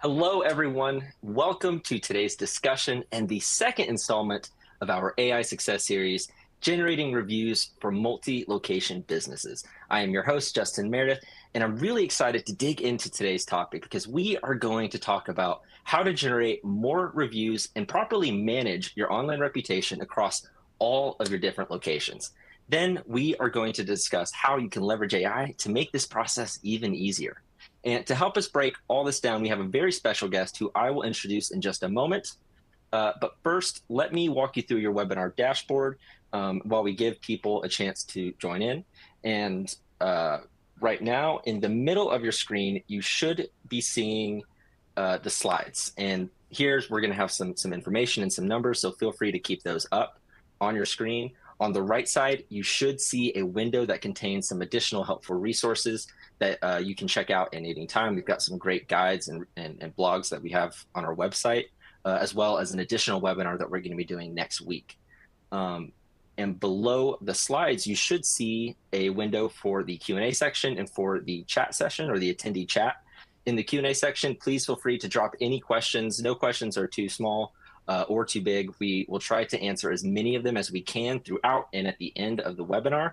Hello, everyone. Welcome to today's discussion and the second installment of our AI success series, Generating Reviews for Multi-Location Businesses. I am your host, Justin Meredith, and I'm really excited to dig into today's topic because we are going to talk about how to generate more reviews and properly manage your online reputation across all of your different locations. Then we are going to discuss how you can leverage AI to make this process even easier. And to help us break all this down, we have a very special guest who I will introduce in just a moment. But first, let me walk you through your webinar dashboard while we give people a chance to join in. And right now, in the middle of your screen, you should be seeing the slides. And here's, we're going to have some information and some numbers, so feel free to keep those up on your screen. On the right side, you should see a window that contains some additional helpful resources that you can check out at any time. We've got some great guides and blogs that we have on our website, as well as an additional webinar that we're going to be doing next week. And below the slides, you should see a window for the Q&A section and for the chat session or the attendee chat. In the Q&A section, please feel free to drop any questions. No questions are too small or too big. We will try to answer as many of them as we can throughout and at the end of the webinar.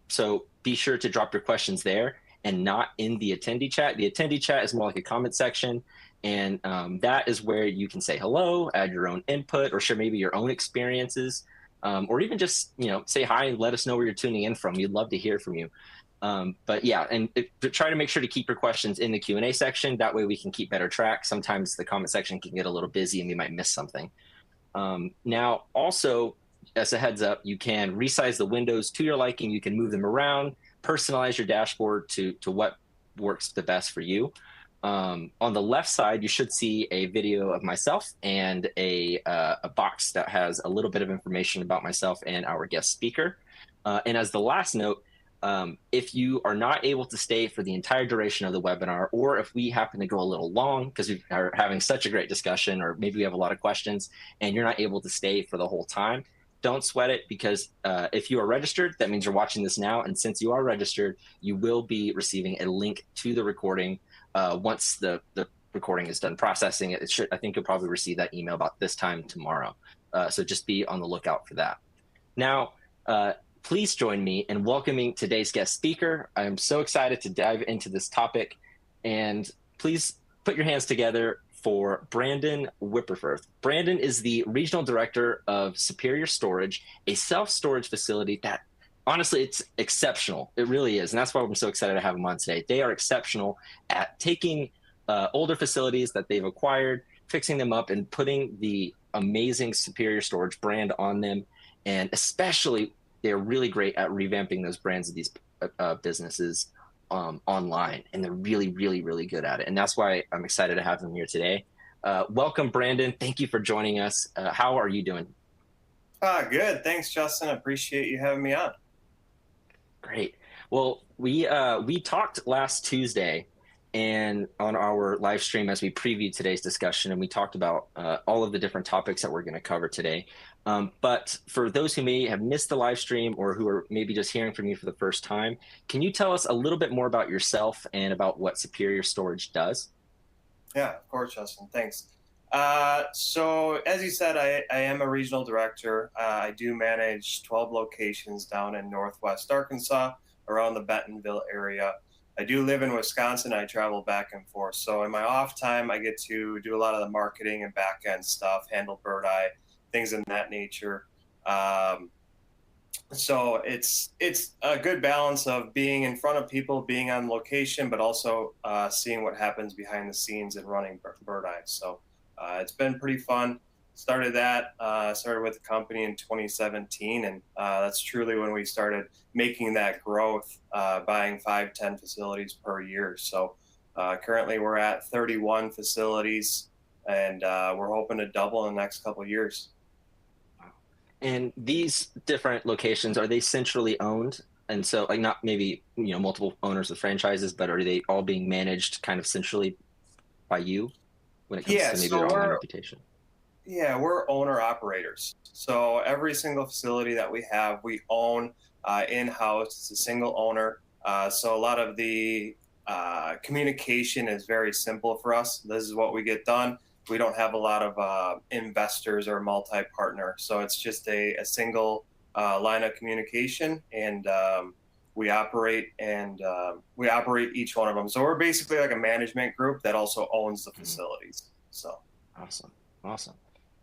So be sure to drop your questions there and not in the attendee chat. The attendee chat is more like a comment section, and that is where you can say hello, add your own input, or share maybe your own experiences, or even just say hi and let us know where you're tuning in from. We'd love to hear from you. But yeah, and try to make sure to keep your questions in the Q&A section. That way we can keep better track. Sometimes the comment section can get a little busy and we might miss something. Now, also, as a heads up, you can resize the windows to your liking. You can move them around, personalize your dashboard to what works the best for you. On the left side, you should see a video of myself and a box that has a little bit of information about myself and our guest speaker. And as the last note, if you are not able to stay for the entire duration of the webinar, or if we happen to go a little long because we are having such a great discussion, or maybe we have a lot of questions and you're not able to stay for the whole time, don't sweat it, because if you are registered, that means you're watching this now. And since you are registered, you will be receiving a link to the recording once the recording is done processing it. I think you'll probably receive that email about this time tomorrow. So just be on the lookout for that. Now, please join me in welcoming today's guest speaker. I'm so excited to dive into this topic. And please put your hands together for Brandon Wipperfurth. Brandon is the Regional Director of Superior Storage, a self-storage facility that, honestly, it's exceptional. It really is. And that's why I'm so excited to have him on today. They are exceptional at taking older facilities that they've acquired, fixing them up, and putting the amazing Superior Storage brand on them. And especially, they're really great at revamping those brands of these businesses online, and they're really, really, really good at it. And that's why I'm excited to have them here today. Welcome, Brandon. Thank you for joining us. How are you doing? Good. Thanks, Justin. I appreciate you having me on. Great. Well, we talked last Tuesday and on our live stream as we previewed today's discussion, and we talked about all of the different topics that we're going to cover today. But for those who may have missed the live stream or who are maybe just hearing from you for the first time, can you tell us a little bit more about yourself and about what Superior Storage does? Yeah, of course, Justin. Thanks. So as you said, I am a regional director. I do manage 12 locations down in Northwest Arkansas, around the Bentonville area. I do live in Wisconsin. I travel back and forth. So in my off time, I get to do a lot of the marketing and back end stuff, handle Birdeye, things in that nature. So it's a good balance of being in front of people, being on location, but also seeing what happens behind the scenes and running Birdeye. So it's been pretty fun. Started with the company in 2017, and that's truly when we started making that growth, buying 5-10 facilities per year. So currently we're at 31 facilities, and we're hoping to double in the next couple of years. And these different locations, are they centrally owned? And so, like, not maybe multiple owners of franchises, but are they all being managed kind of centrally by you when it comes to maybe their online reputation? Yeah, we're owner operators. So every single facility that we have, we own in-house. It's a single owner. So a lot of the communication is very simple for us. This is what we get done. We don't have a lot of investors or multi-partner, so it's just a single line of communication, and we operate each one of them. So we're basically like a management group that also owns the facilities. So Awesome. Awesome.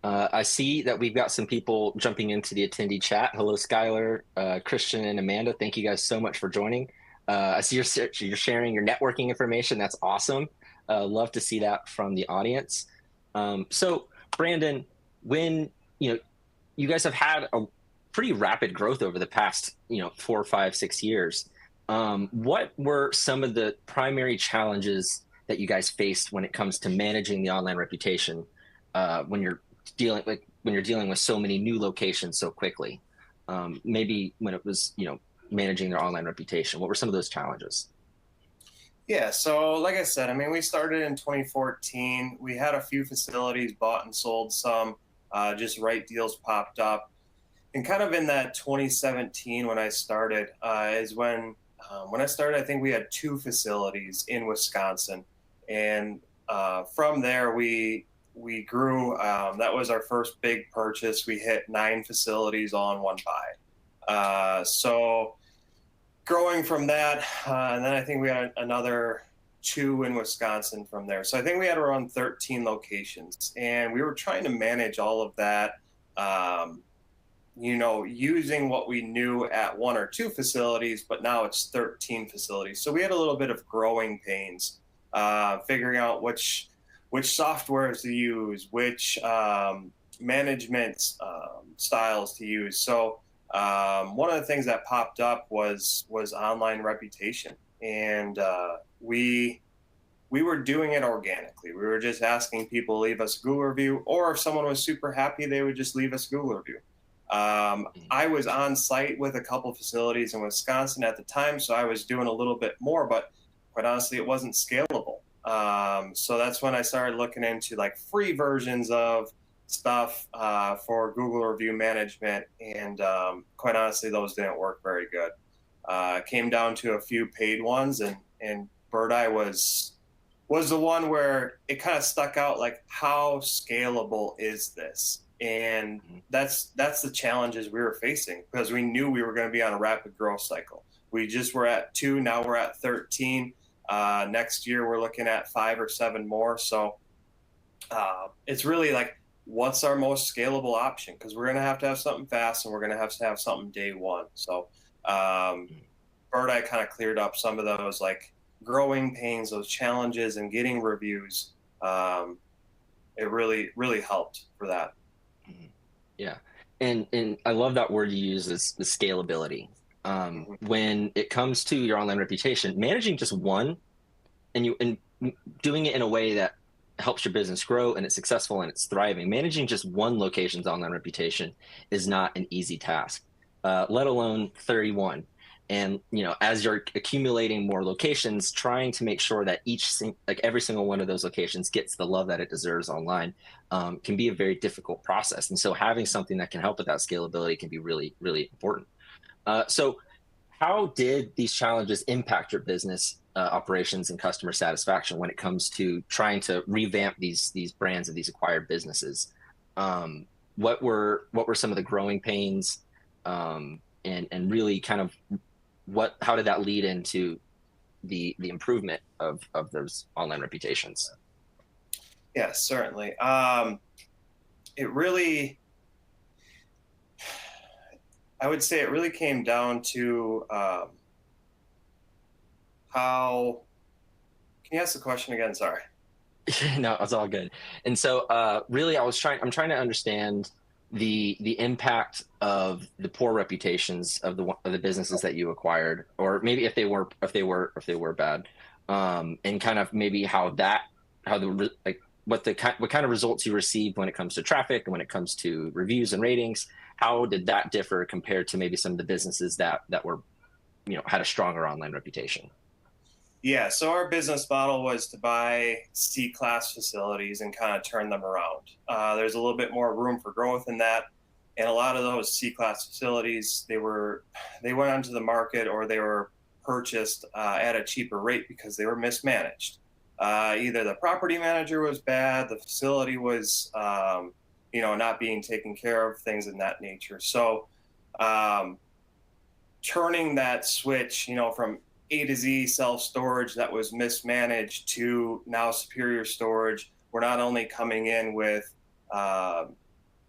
I see that we've got some people jumping into the attendee chat. Hello, Skylar, Christian, and Amanda. Thank you guys so much for joining. I see you're sharing your networking information. That's awesome. Love to see that from the audience. So, Brandon, when you guys have had a pretty rapid growth over the past 4, 5, 6 years, what were some of the primary challenges that you guys faced when it comes to managing the online reputation when you're dealing with so many new locations so quickly? Maybe when it was managing their online reputation, what were some of those challenges? yeah, so like I said, I mean, we started in 2014. We had a few facilities, bought and sold some, just right deals popped up. And kind of in that 2017 when I started is when I started, I think we had 2 facilities in Wisconsin, and from there we grew. That was our first big purchase. We hit 9 facilities all in one buy. So growing from that, and then I think we had another 2 in Wisconsin from there. So I think we had around 13 locations, and we were trying to manage all of that. Using what we knew at 1 or 2 facilities, but now it's 13 facilities. So we had a little bit of growing pains, figuring out which softwares to use, which management styles to use. So one of the things that popped up was online reputation, and we were doing it organically. We were just asking people to leave us a Google review, or if someone was super happy, they would just leave us a Google review. I was on site with a couple facilities in Wisconsin at the time, so I was doing a little bit more, but quite honestly, it wasn't scalable. So that's when I started looking into like free versions of stuff for Google review management, and quite honestly, those didn't work very good. It came down to a few paid ones, and Birdeye was the one where it kind of stuck out, like, how scalable is this? And that's the challenges we were facing, because we knew we were going to be on a rapid growth cycle. We just were at 2, now we're at 13. Next year we're looking at 5 or 7 more. So it's really like, what's our most scalable option? Because we're going to have something fast, and we're going to have something day one. So Birdeye kind of cleared up some of those like growing pains, those challenges, and getting reviews. It really helped for that. Yeah. And I love that word you use, is the scalability. When it comes to your online reputation, managing just one and doing it in a way that helps your business grow and it's successful and it's thriving, managing just one location's online reputation is not an easy task, let alone 31. And as you're accumulating more locations, trying to make sure that every single one of those locations gets the love that it deserves online can be a very difficult process. And so having something that can help with that scalability can be really, really important. So how did these challenges impact your business operations and customer satisfaction when it comes to trying to revamp these brands of these acquired businesses? What were some of the growing pains, and really kind of how did that lead into the improvement of those online reputations? Yeah, certainly. I would say it really came down to how. Can you ask the question again? Sorry. No, it's all good. And so really I'm trying to understand the impact of the poor reputations of the businesses that you acquired, or maybe if they were bad, and kind of maybe what kind of results you received when it comes to traffic and when it comes to reviews and ratings. How did that differ compared to maybe some of the businesses that were had a stronger online reputation? Yeah, so our business model was to buy C-class facilities and kind of turn them around. There's a little bit more room for growth in that, and a lot of those C-class facilities, they went onto the market, or they were purchased at a cheaper rate because they were mismanaged. Either the property manager was bad, the facility was, not being taken care of, things in that nature. So um, turning that switch, from A to Z self storage that was mismanaged to now superior storage, we're not only coming in with uh,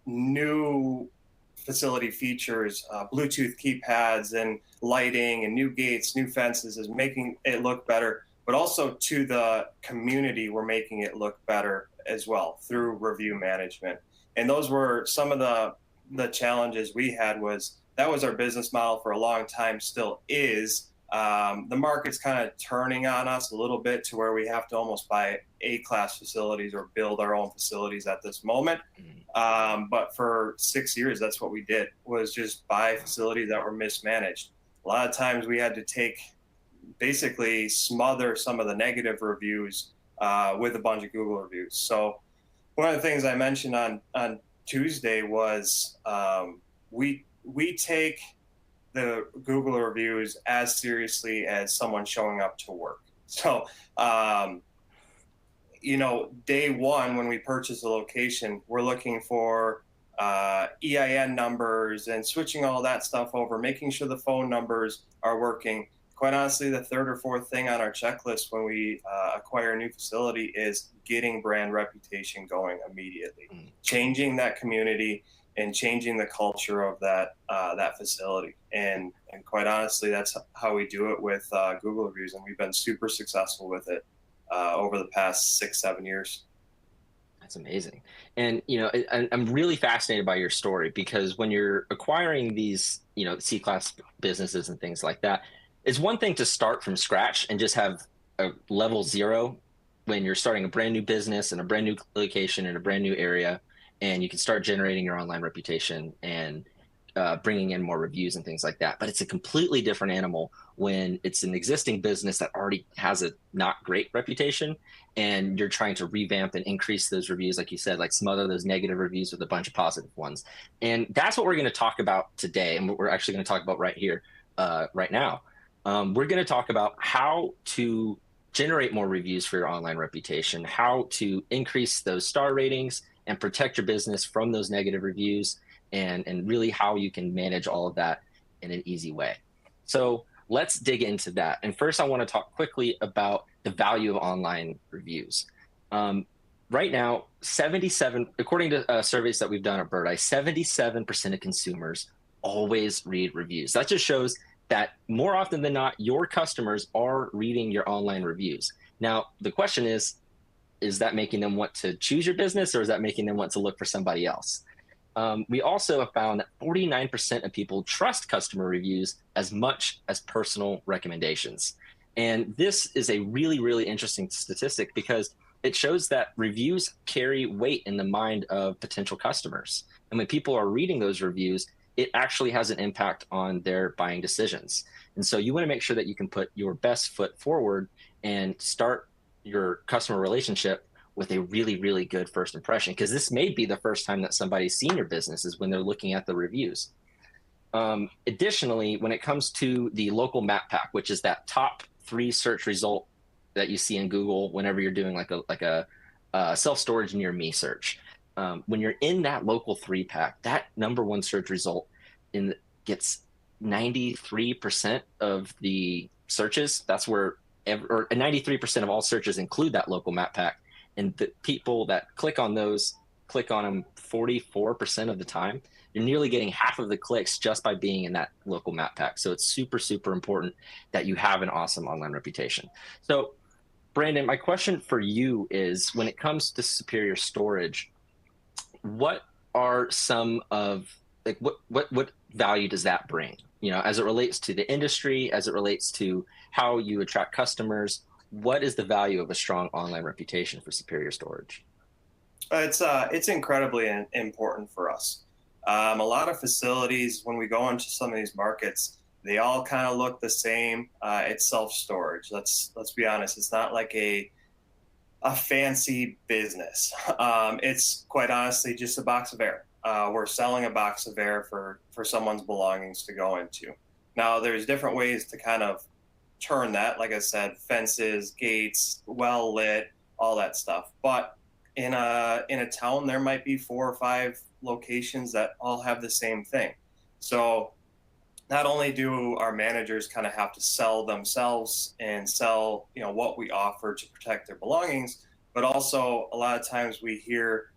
new facility features, Bluetooth keypads and lighting and new gates, new fences is making it look better, but also to the community, we're making it look better as well through review management. And those were some of the challenges we had. Was that was our business model for a long time, still is. The market's kind of turning on us a little bit to where we have to almost buy A-class facilities or build our own facilities at this moment. But for 6 years, that's what we did, was just buy facilities that were mismanaged. A lot of times we had to basically smother some of the negative reviews with a bunch of Google reviews. So one of the things I mentioned on Tuesday was we take the Google reviews as seriously as someone showing up to work. So, day one, when we purchase a location, we're looking for EIN numbers and switching all that stuff over, making sure the phone numbers are working. Quite honestly, the third or fourth thing on our checklist when we acquire a new facility is getting brand reputation going immediately, changing that community and changing the culture of that facility. And quite honestly, that's how we do it with Google reviews, and we've been super successful with it over the past 6-7 years. That's amazing. And, I'm really fascinated by your story, because when you're acquiring these, C-class businesses and things like that, it's one thing to start from scratch and just have a level zero when you're starting a brand new business in a brand new location in a brand new area, and you can start generating your online reputation and bringing in more reviews and things like that. But it's a completely different animal when it's an existing business that already has a not great reputation, and you're trying to revamp and increase those reviews, like you said, like smother those negative reviews with a bunch of positive ones. And that's what we're going to talk about today, and what we're actually going to talk about right here, right now. We're going to talk about how to generate more reviews for your online reputation, how to increase those star ratings and protect your business from those negative reviews, and really how you can manage all of that in an easy way. So let's dig into that. And first, I want to talk quickly about the value of online reviews. Right now, according to surveys that we've done at Birdeye, 77% of consumers always read reviews. That just shows that more often than not, your customers are reading your online reviews. Now, the question is that making them want to choose your business, or is that making them want to look for somebody else? We also have found that 49% of people trust customer reviews as much as personal recommendations. And this is a really, really interesting statistic, because it shows that reviews carry weight in the mind of potential customers. And when people are reading those reviews, it actually has an impact on their buying decisions. And so you want to make sure that you can put your best foot forward and start your customer relationship with a really, really good first impression, because this may be the first time that somebody's seen your business is when they're looking at the reviews. Additionally, when it comes to the local map pack, which is that top 3 search result that you see in Google whenever you're doing like a self-storage near me search, when you're in that local 3 pack, that number 1 search result gets 93% of the searches. That's where 93% of all searches include that local map pack. And the people that click on them 44% of the time. You're nearly getting half of the clicks just by being in that local map pack. So it's super, super important that you have an awesome online reputation. So Brandon, my question for you is, when it comes to superior storage, what are some of what value does that bring? As it relates to the industry, as it relates to how you attract customers, what is the value of a strong online reputation for superior storage? It's incredibly important for us. A lot of facilities, when we go into some of these markets, they all kind of look the same. It's self-storage. Let's be honest. It's not like a fancy business. It's quite honestly just a box of air. We're selling a box of air for someone's belongings to go into. Now, there's different ways to kind of turn that, like I said, fences, gates, well lit, all that stuff. But in a town, there might be 4 or 5 locations that all have the same thing. So not only do our managers kind of have to sell themselves and sell, what we offer to protect their belongings, but also a lot of times we hear,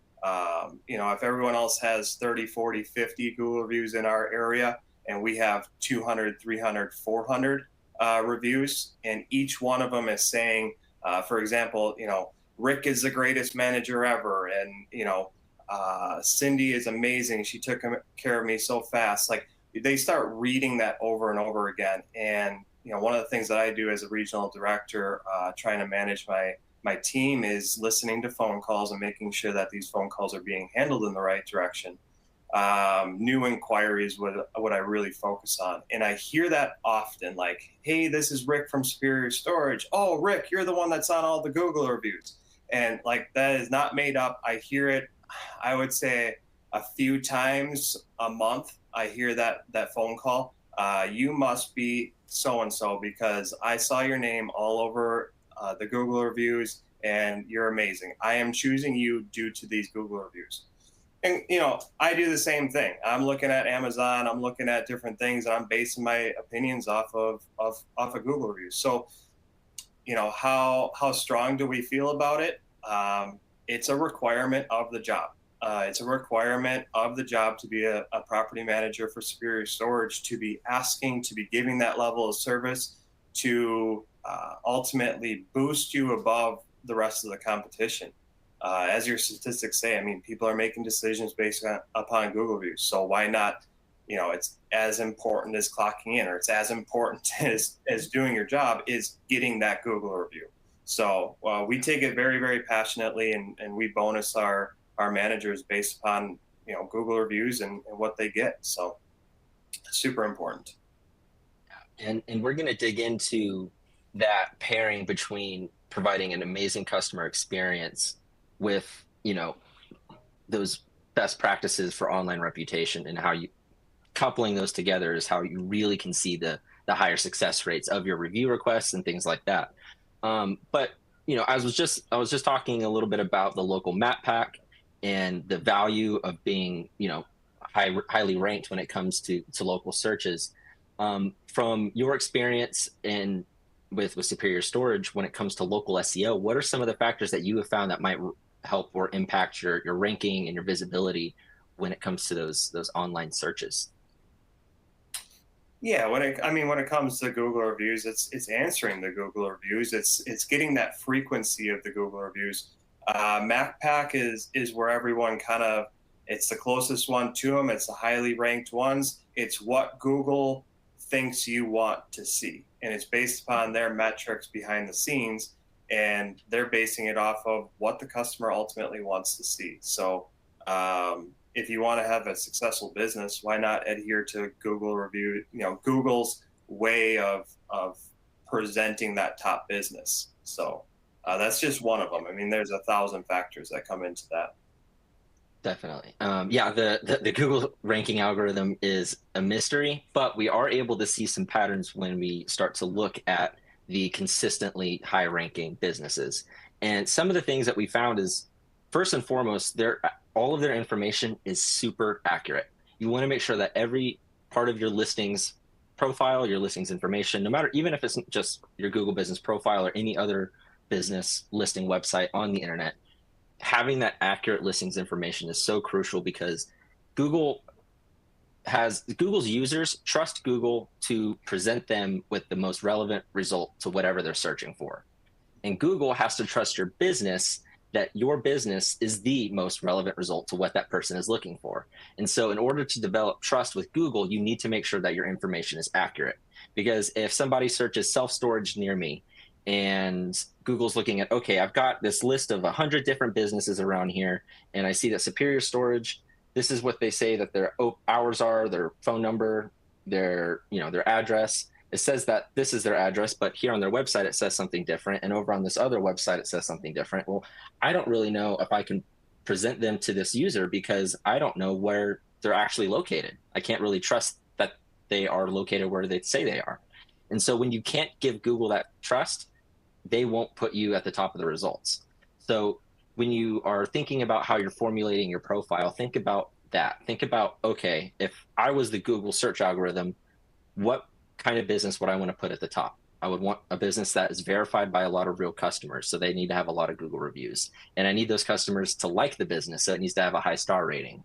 if everyone else has 30, 40, 50 Google reviews in our area and we have 200, 300, 400 reviews, and each one of them is saying, for example, Rick is the greatest manager ever, and Cindy is amazing. She took care of me so fast. Like, they start reading that over and over again. And one of the things that I do as a regional director, trying to manage my team, is listening to phone calls and making sure that these phone calls are being handled in the right direction. New inquiries, what I really focus on. And I hear that often, like, hey, this is Rick from Superior Storage. Oh, Rick, you're the one that's on all the Google reviews. And like, that is not made up. I hear it, I would say, a few times a month. I hear that phone call. You must be so and so because I saw your name all over the Google reviews, and you're amazing. I am choosing you due to these Google reviews. And I do the same thing. I'm looking at Amazon. I'm looking at different things, and I'm basing my opinions off of Google reviews. So, how strong do we feel about it? It's a requirement of the job. It's a requirement of the job to be a property manager for Superior Storage, to be asking, to be giving that level of service, to ultimately boost you above the rest of the competition. As your statistics say, I mean, people are making decisions based upon Google reviews. So why not? It's as important as clocking in, or it's as important as doing your job is getting that Google review. So we take it very, very passionately, and we bonus our managers based upon Google reviews and what they get. So super important. And we're going to dig into that pairing between providing an amazing customer experience with those best practices for online reputation, and how you coupling those together is how you really can see the higher success rates of your review requests and things like that. But I was just talking a little bit about the local map pack and the value of being highly ranked when it comes to local searches. From your experience with Superior Storage, when it comes to local SEO, what are some of the factors that you have found that might help or impact your ranking and your visibility when it comes to those online searches? Yeah, when it comes to Google reviews, it's answering the Google reviews. It's getting that frequency of the Google reviews. MacPack is where everyone it's the closest one to them. It's the highly ranked ones. It's what Google thinks you want to see, and it's based upon their metrics behind the scenes, and they're basing it off of what the customer ultimately wants to see. So if you want to have a successful business, why not adhere to Google review, Google's way of presenting that top business. So that's just one of them. I mean, there's 1,000 factors that come into that. Definitely. Yeah, the Google ranking algorithm is a mystery, but we are able to see some patterns when we start to look at the consistently high ranking businesses. And some of the things that we found is, first and foremost, all of their information is super accurate. You want to make sure that every part of your listings profile, your listings information, no matter, even if it's just your Google business profile or any other business listing website on the internet, having that accurate listings information is so crucial, because Google's users trust Google to present them with the most relevant result to whatever they're searching for. And Google has to trust your business that your business is the most relevant result to what that person is looking for. And so in order to develop trust with Google, you need to make sure that your information is accurate. Because if somebody searches self-storage near me, and Google's looking at, okay, I've got this list of 100 different businesses around here, and I see that Superior Storage, this is what they say that their hours are, their phone number, their address. It says that this is their address, but here on their website it says something different, and over on this other website it says something different. Well, I don't really know if I can present them to this user because I don't know where they're actually located. I can't really trust that they are located where they say they are. And so when you can't give Google that trust, they won't put you at the top of the results. So when you are thinking about how you're formulating your profile, think about that. Think about, okay, if I was the Google search algorithm, what kind of business would I want to put at the top? I would want a business that is verified by a lot of real customers. So they need to have a lot of Google reviews. And I need those customers to like the business. So it needs to have a high star rating.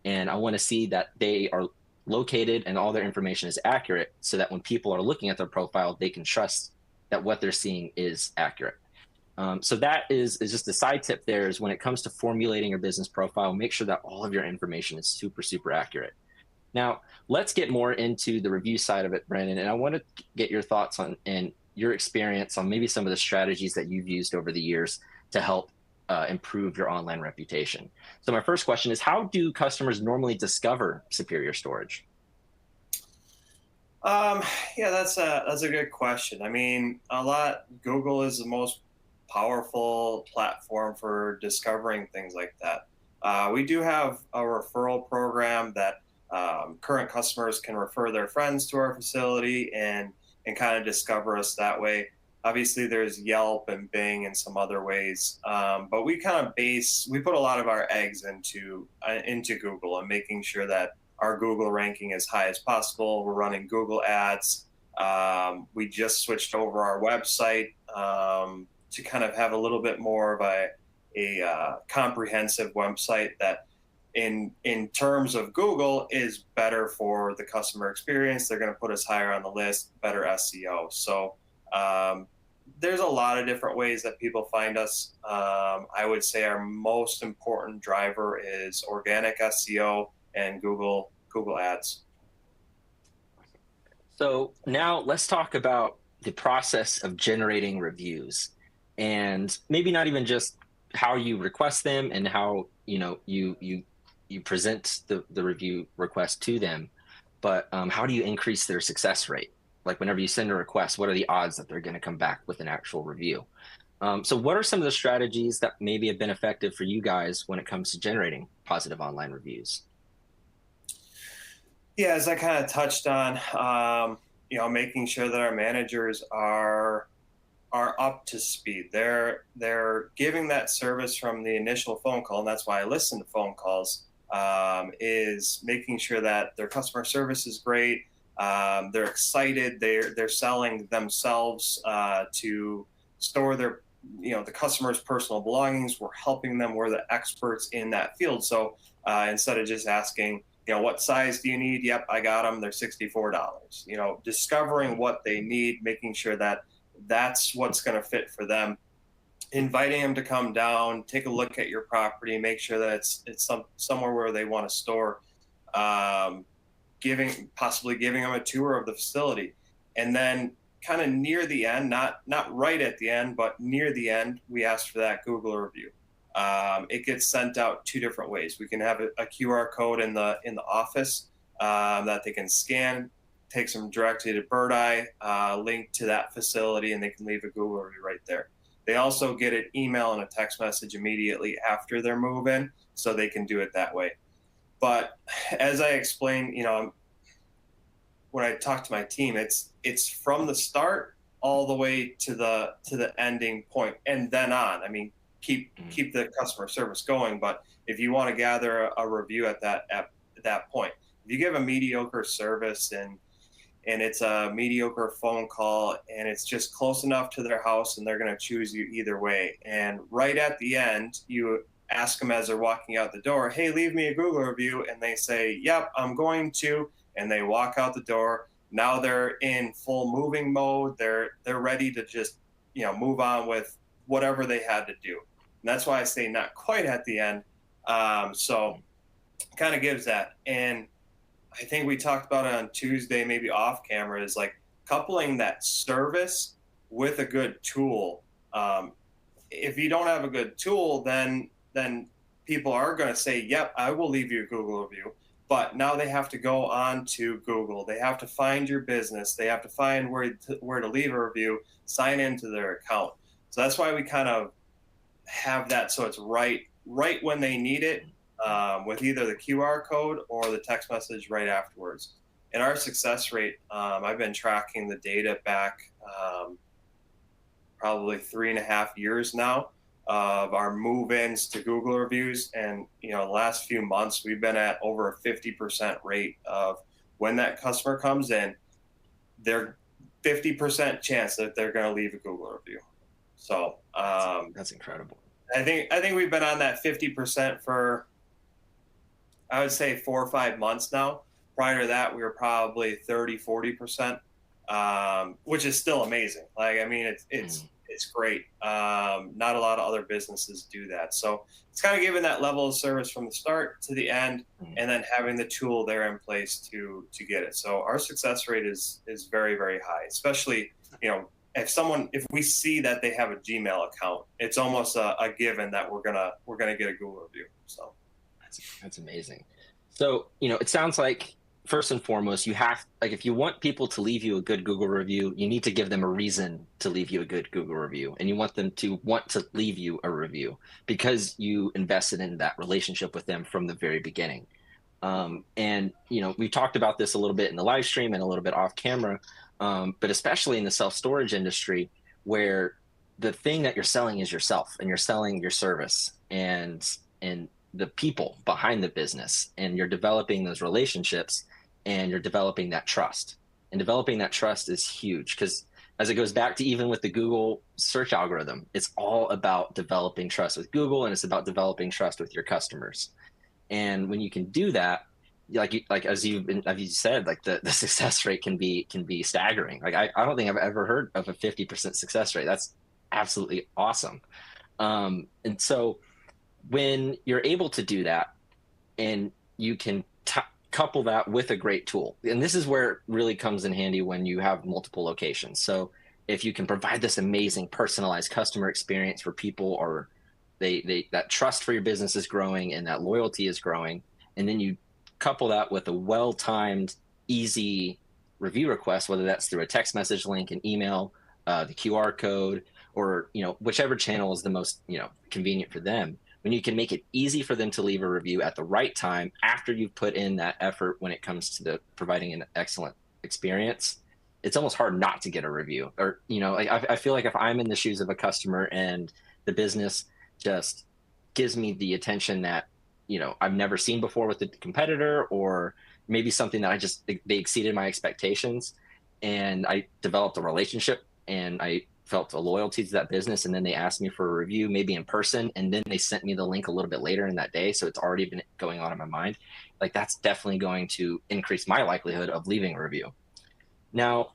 And I want to see that they are located and all their information is accurate so that when people are looking at their profile, they can trust that what they're seeing is accurate. So that is just a side tip there is when it comes to formulating your business profile, make sure that all of your information is super, super accurate. Now, let's get more into the review side of it, Brandon. And I want to get your thoughts on and your experience on maybe some of the strategies that you've used over the years to help improve your online reputation. So my first question is, how do customers normally discover superior storage? Yeah, that's a good question. I mean, Google is the most powerful platform for discovering things like that. We do have a referral program that current customers can refer their friends to our facility and kind of discover us that way. Obviously, there's Yelp and Bing and some other ways, but we put a lot of our eggs into Google and making sure that our Google ranking as high as possible. We're running Google ads. We just switched over our website to kind of have a little bit more of a comprehensive website that in terms of Google is better for the customer experience. They're going to put us higher on the list, better SEO. So there's a lot of different ways that people find us. I would say our most important driver is organic SEO and Google ads. So now let's talk about the process of generating reviews, and maybe not even just how you request them and how you present the review request to them, but how do you increase their success rate? Like whenever you send a request, what are the odds that they're going to come back with an actual review? So what are some of the strategies that maybe have been effective for you guys when it comes to generating positive online reviews? Yeah, as I kind of touched on, making sure that our managers are up to speed. They're giving that service from the initial phone call, and that's why I listen to phone calls. Is making sure that their customer service is great. They're excited. They're selling themselves to store the customer's personal belongings. We're helping them. We're the experts in that field. So instead of just asking, what size do you need? Yep, I got them. They're $64. Discovering what they need, making sure that that's what's going to fit for them, inviting them to come down, take a look at your property, make sure that it's somewhere where they want to store, possibly giving them a tour of the facility. And then kind of near the end, not right at the end, but near the end, we ask for that Google review. It gets sent out two different ways. We can have a QR code in the office that they can scan, takes them directly to Birdeye, link to that facility, and they can leave a Google review right there. They also get an email and a text message immediately after their move in, so they can do it that way. But as I explained, when I talk to my team, it's from the start all the way to the ending point, and then on. I mean, keep the customer service going, but if you want to gather a review at that point, if you give a mediocre service and it's a mediocre phone call and it's just close enough to their house and they're going to choose you either way. And right at the end, you ask them as they're walking out the door, hey, leave me a Google review. And they say, yep, I'm going to. And they walk out the door. Now they're in full moving mode. They're ready to just, move on with whatever they had to do. And that's why I say not quite at the end. So kind of gives that. And I think we talked about it on Tuesday, maybe off camera, is like coupling that service with a good tool. If you don't have a good tool, then people are going to say, yep, I will leave you a Google review. But now they have to go on to Google. They have to find your business. They have to find where to leave a review, sign into their account. So that's why we kind of have that so it's right when they need it, with either the QR code or the text message right afterwards. And our success rate, I've been tracking the data back probably 3.5 years now of our move-ins to Google reviews. And, the last few months, we've been at over a 50% rate of when that customer comes in, they're 50% chance that they're going to leave a Google review. So That's incredible. I think we've been on that 50% for, I would say, 4 or 5 months now. Prior to that, we were probably 30, 40%, which is still amazing. Like, I mean, it's great. Not a lot of other businesses do that. So it's kind of giving that level of service from the start to the end, and then having the tool there in place to get it. So our success rate is very, very high, especially, if we see that they have a Gmail account, it's almost a given that we're gonna get a Google review. So That's amazing. So, it sounds like first and foremost, you have, like, if you want people to leave you a good Google review, you need to give them a reason to leave you a good Google review. And you want them to want to leave you a review because you invested in that relationship with them from the very beginning. And, we talked about this a little bit in the live stream and a little bit off camera, but especially in the self-storage industry, where the thing that you're selling is yourself, and you're selling your service and the people behind the business, and you're developing those relationships, and you're developing that trust. And developing that trust is huge, because as it goes back to even with the Google search algorithm, it's all about developing trust with Google, and it's about developing trust with your customers. And when you can do that, as you said, like the success rate can be staggering. Like I don't think I've ever heard of a 50% success rate. That's absolutely awesome. And so when you're able to do that, and you can couple that with a great tool, and this is where it really comes in handy when you have multiple locations. So if you can provide this amazing personalized customer experience for people, or that trust for your business is growing and that loyalty is growing, and then you couple that with a well-timed, easy review request, whether that's through a text message link, an email, the QR code, or whichever channel is the most convenient for them. When you can make it easy for them to leave a review at the right time, after you've put in that effort when it comes to providing an excellent experience, it's almost hard not to get a review. Or I feel like if I'm in the shoes of a customer and the business just gives me the attention that I've never seen before with the competitor, or maybe something that they exceeded my expectations, and I developed a relationship and I felt a loyalty to that business, and then they asked me for a review, maybe in person, and then they sent me the link a little bit later in that day, so it's already been going on in my mind. Like, that's definitely going to increase my likelihood of leaving a review. Now,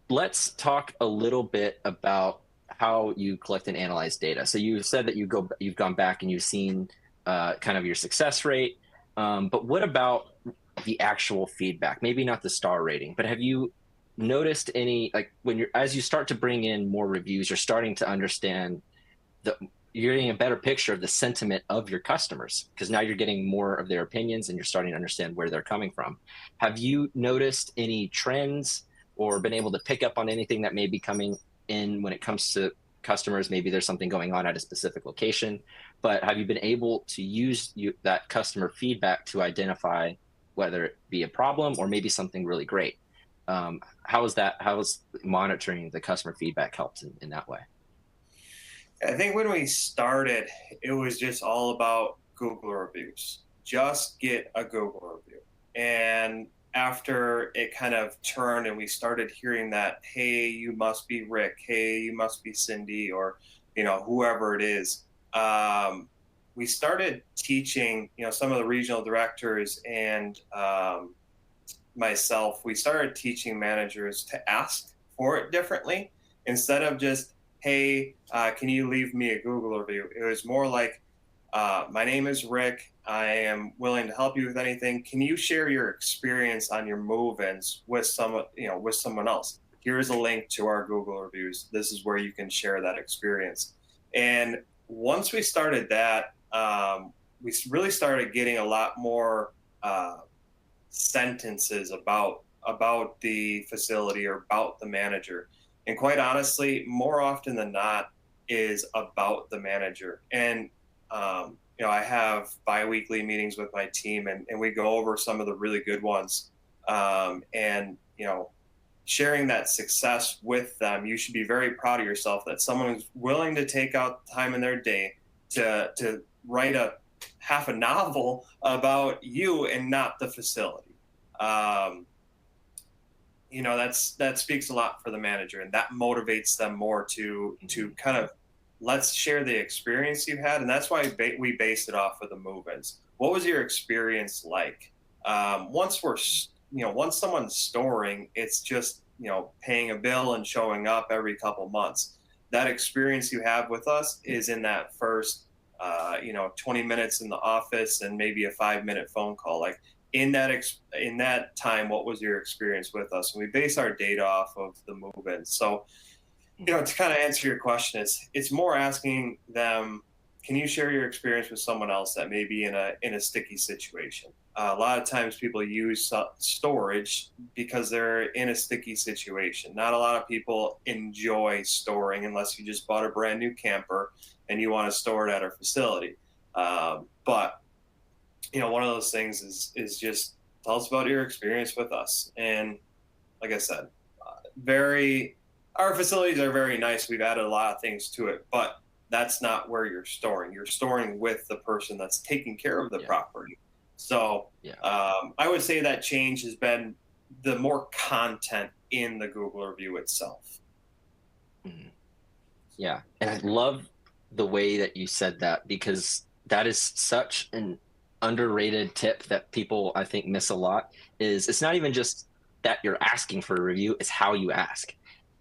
let's talk a little bit about how you collect and analyze data. So you said that you've gone back and you've seen kind of your success rate, but what about the actual feedback? Maybe not the star rating, but have you noticed any, like, as you start to bring in more reviews, you're starting to understand you're getting a better picture of the sentiment of your customers, because now you're getting more of their opinions and you're starting to understand where they're coming from. Have you noticed any trends or been able to pick up on anything that may be coming in when it comes to customers? Maybe there's something going on at a specific location, but have you been able to use that customer feedback to identify whether it be a problem or maybe something really great? How has monitoring the customer feedback helped in that way? I think when we started, it was just all about Google reviews. Just get a Google review. And after it kind of turned and we started hearing that, hey, you must be Rick, hey, you must be Cindy, or whoever it is, we started teaching some of the regional directors and myself. We started teaching managers to ask for it differently, instead of just, hey, can you leave me a Google review? It was more like, my name is Rick. I am willing to help you with anything. Can you share your experience on your move-ins with someone else? Here's a link to our Google reviews. This is where you can share that experience. And once we started that, we really started getting a lot more sentences about the facility or about the manager. And quite honestly, more often than not, is about the manager. And I have bi-weekly meetings with my team, and we go over some of the really good ones. And sharing that success with them, you should be very proud of yourself that someone is willing to take out time in their day to write a half a novel about you and not the facility. Um, that speaks a lot for the manager, and that motivates them more to kind of let's share the experience you had, and that's why we based it off of the move-ins. What was your experience like? Once someone's storing, it's just paying a bill and showing up every couple months. That experience you have with us is in that first 20 minutes in the office and maybe a 5-minute phone call. Like in that time, what was your experience with us? And we base our data off of the move-in. So to kind of answer your question, it's more asking them, can you share your experience with someone else that may be in a sticky situation? A lot of times people use storage because they're in a sticky situation. Not a lot of people enjoy storing unless you just bought a brand new camper and you want to store it at our facility. But one of those things is just tell us about your experience with us. And like I said, our facilities are very nice. We've added a lot of things to it, but that's not where you're storing. You're storing with the person that's taking care of the property. So I would say that change has been the more content in the Google review itself. Mm-hmm. Yeah. And I love the way that you said that, because that is such an underrated tip that people, I think, miss a lot. Is it's not even just that you're asking for a review, it's how you ask,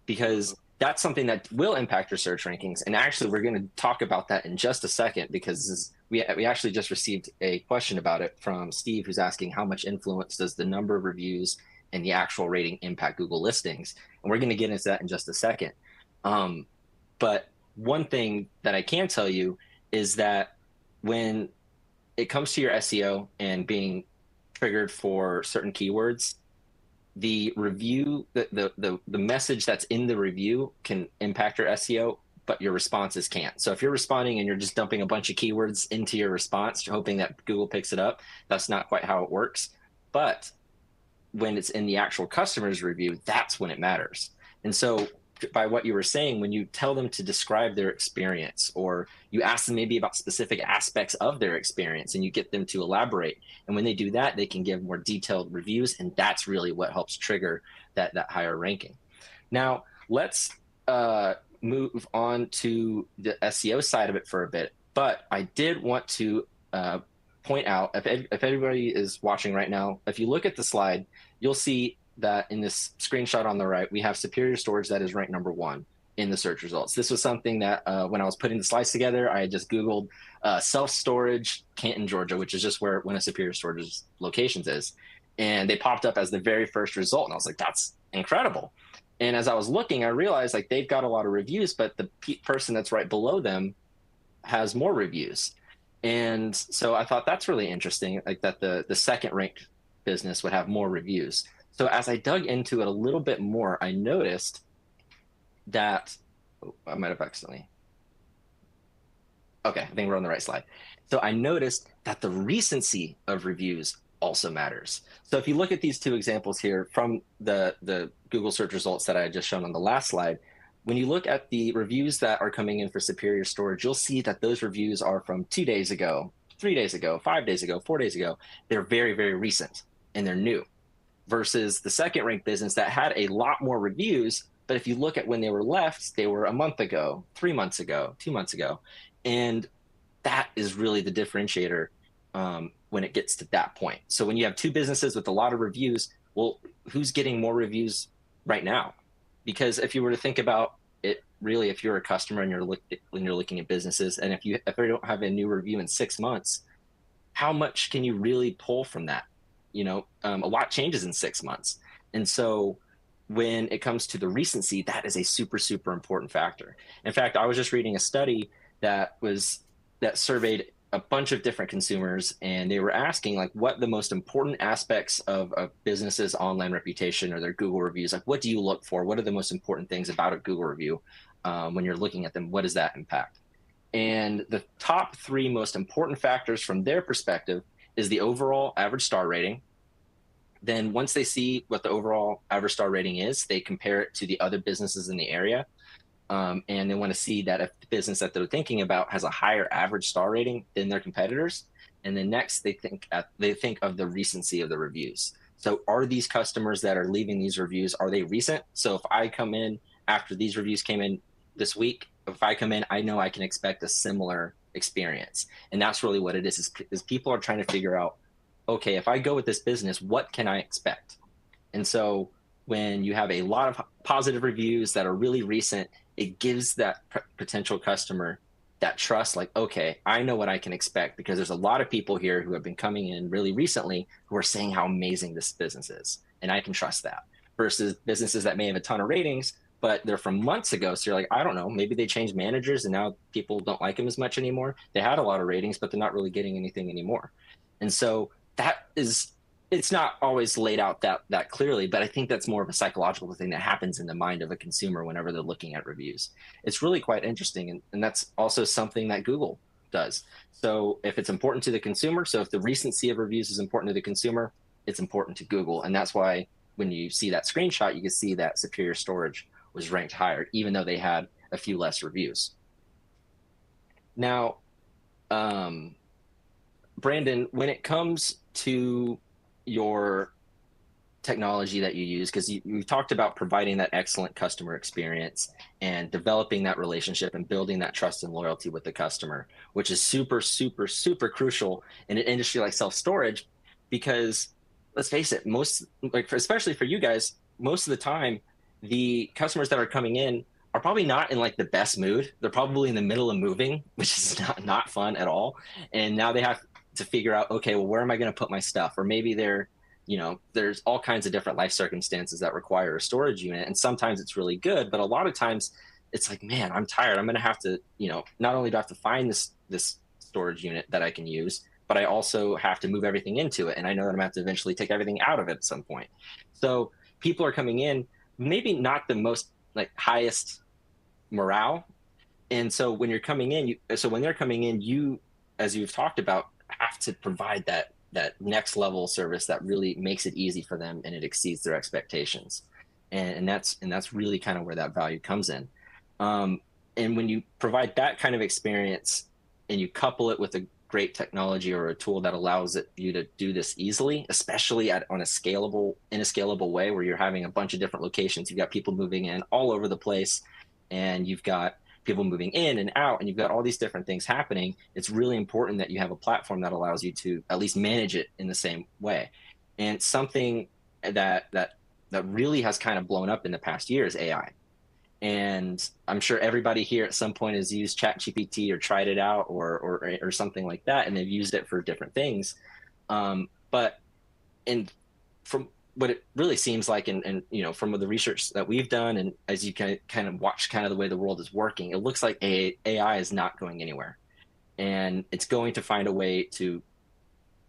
because that's something that will impact your search rankings. And actually, we're going to talk about that in just a second, because we actually just received a question about it from Steve, who's asking how much influence does the number of reviews and the actual rating impact Google listings? And we're going to get into that in just a second. But one thing that I can tell you is that when it comes to your SEO and being triggered for certain keywords, the review, the message that's in the review can impact your SEO, but your responses can't. So if you're responding and you're just dumping a bunch of keywords into your response, hoping that Google picks it up, that's not quite how it works. But when it's in the actual customer's review, that's when it matters. And so by what you were saying, when you tell them to describe their experience, or you ask them maybe about specific aspects of their experience and you get them to elaborate, and when they do that, they can give more detailed reviews, and that's really what helps trigger that higher ranking. Now let's move on to the SEO side of it for a bit, but I did want to point out, if everybody is watching right now, if you look at the slide, you'll see that in this screenshot on the right, we have Superior Storage that is ranked #1 in the search results. This was something that when I was putting the slides together, I just Googled self-storage Canton, Georgia, which is just where one of Superior Storage's locations is. And they popped up as the very first result. And I was like, that's incredible. And as I was looking, I realized like they've got a lot of reviews, but the person that's right below them has more reviews. And so I thought that's really interesting, like that the second ranked business would have more reviews. So as I dug into it a little bit more, I noticed that I might have accidentally. Okay, I think we're on the right slide. So I noticed that the recency of reviews also matters. So if you look at these two examples here from the Google search results that I had just shown on the last slide, when you look at the reviews that are coming in for Superior Storage, you'll see that those reviews are from 2 days ago, 3 days ago, 5 days ago, 4 days ago. They're very, very recent and they're new. Versus the second ranked business that had a lot more reviews, but if you look at when they were left, they were a month ago, 3 months ago, 2 months ago. And that is really the differentiator when it gets to that point. So when you have two businesses with a lot of reviews, well, who's getting more reviews right now? Because if you were to think about it, really, if you're a customer and when you're looking at businesses, and if they don't have a new review in 6 months, how much can you really pull from that? A lot changes in 6 months. And so when it comes to the recency, that is a super, super important factor. In fact, I was just reading a study that surveyed a bunch of different consumers, and they were asking like what the most important aspects of a business's online reputation or their Google reviews, like what do you look for? What are the most important things about a Google review when you're looking at them? What does that impact? And the top 3 most important factors from their perspective is the overall average star rating, Then once they see what the overall average star rating is, they compare it to the other businesses in the area. And they want to see that if the business that they're thinking about has a higher average star rating than their competitors. And then next, they think of the recency of the reviews. So are these customers that are leaving these reviews, are they recent? So if I come in after these reviews came in this week, if I come in, I know I can expect a similar experience. And that's really what it is people are trying to figure out, okay, if I go with this business, what can I expect? And so when you have a lot of positive reviews that are really recent, it gives that potential customer that trust, like, okay, I know what I can expect because there's a lot of people here who have been coming in really recently who are saying how amazing this business is. And I can trust that versus businesses that may have a ton of ratings, but they're from months ago. So you're like, I don't know, maybe they changed managers and now people don't like them as much anymore. They had a lot of ratings, but they're not really getting anything anymore. And so that is, it's not always laid out that clearly, but I think that's more of a psychological thing that happens in the mind of a consumer whenever they're looking at reviews. It's really quite interesting, and that's also something that Google does. So if it's important to the consumer, so if the recency of reviews is important to the consumer, it's important to Google, and that's why when you see that screenshot, you can see that Superior Storage was ranked higher, even though they had a few less reviews. Now, Brandon, when it comes to your technology that you use, because you talked about providing that excellent customer experience and developing that relationship and building that trust and loyalty with the customer, which is super, super, super crucial in an industry like self-storage, because let's face it, especially for you guys, most of the time, the customers that are coming in are probably not in like the best mood. They're probably in the middle of moving, which is not fun at all. And now they have to figure out, okay, well, where am I going to put my stuff? Or maybe there's all kinds of different life circumstances that require a storage unit. And sometimes it's really good, but a lot of times it's like, man, I'm tired. I'm going to have to, not only do I have to find this storage unit that I can use, but I also have to move everything into it. And I know that I'm going to have to eventually take everything out of it at some point. So people are coming in, maybe not the most like highest morale. And so when you're coming in, when they're coming in, you, as you've talked about, have to provide that next level service that really makes it easy for them and it exceeds their expectations. And that's really kind of where that value comes in. And when you provide that kind of experience and you couple it with a great technology or a tool that allows you to do this easily, especially in a scalable way where you're having a bunch of different locations, you've got people moving in all over the place, and you've got people moving in and out, and you've got all these different things happening. It's really important that you have a platform that allows you to at least manage it in the same way. And something that really has kind of blown up in the past year is AI. And I'm sure everybody here at some point has used ChatGPT or tried it out or something like that, and they've used it for different things. But from what it really seems like, and from the research that we've done, and as you can kind of watch kind of the way the world is working, it looks like AI is not going anywhere, and it's going to find a way to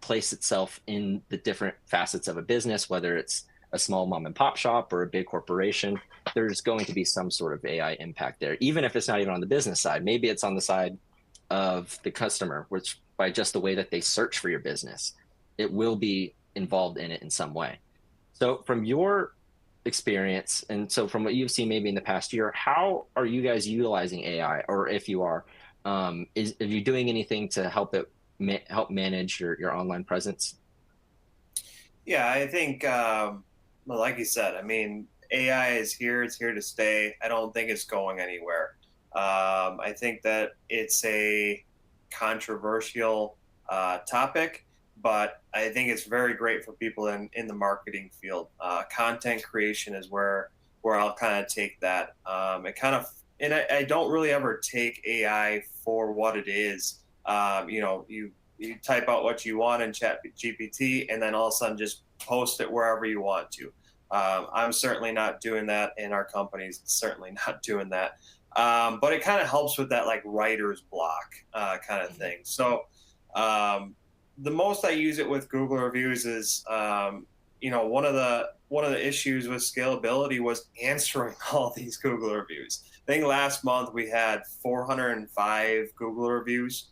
place itself in the different facets of a business, whether it's a small mom and pop shop or a big corporation. There's going to be some sort of AI impact there, even if it's not even on the business side. Maybe it's on the side of the customer, which by just the way that they search for your business, it will be involved in it in some way. So from your experience, and so from what you've seen maybe in the past year, how are you guys utilizing AI? Or if you are, are you doing anything to help manage your online presence? Yeah, I think, well, like you said, I mean, AI is here. It's here to stay. I don't think it's going anywhere. I think that it's a controversial topic, but I think it's very great for people in the marketing field. Content creation is where I'll kind of take that. It kind of, and I don't really ever take AI for what it is. You type out what you want in Chat GPT, and then all of a sudden just post it wherever you want to. I'm certainly not doing that, and our company's certainly not doing that. But it kind of helps with that like writer's block kind of thing. So the most I use it with Google reviews is, one of the issues with scalability was answering all these Google reviews. I think last month we had 405 Google reviews.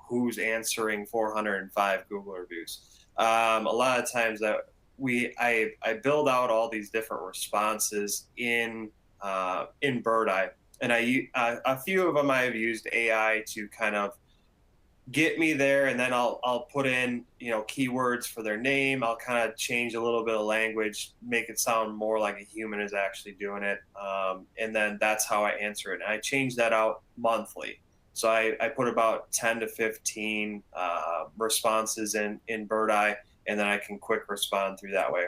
Who's answering 405 Google reviews? A lot of times that I build out all these different responses in Birdeye, and a few of them I've used AI to kind of get me there, and then I'll put in keywords for their name. I'll kind of change a little bit of language, make it sound more like a human is actually doing it, and then that's how I answer it. And I change that out monthly. So I put about 10 to 15 responses in Birdeye, and then I can quick respond through that way.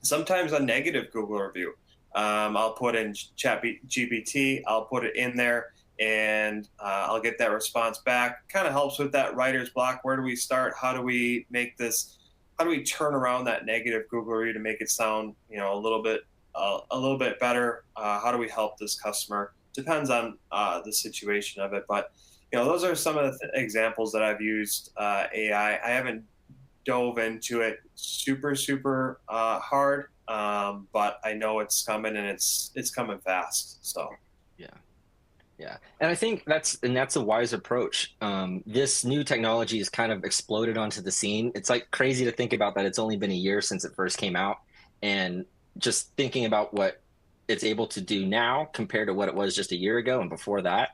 Sometimes a negative Google review, I'll put in Chat GPT, I'll put it in there, and I'll get that response back. Kind of helps with that writer's block. Where do we start? How do we make this? How do we turn around that negative Google review to make it sound, a little bit better? How do we help this customer? Depends on the situation of it, but those are some of the examples that I've used AI. I haven't dove into it super hard, but I know it's coming, and it's coming fast. So Yeah. Yeah. And I think that's a wise approach. This new technology has kind of exploded onto the scene. It's like crazy to think about that it's only been a year since it first came out. And just thinking about what it's able to do now compared to what it was just a year ago and before that,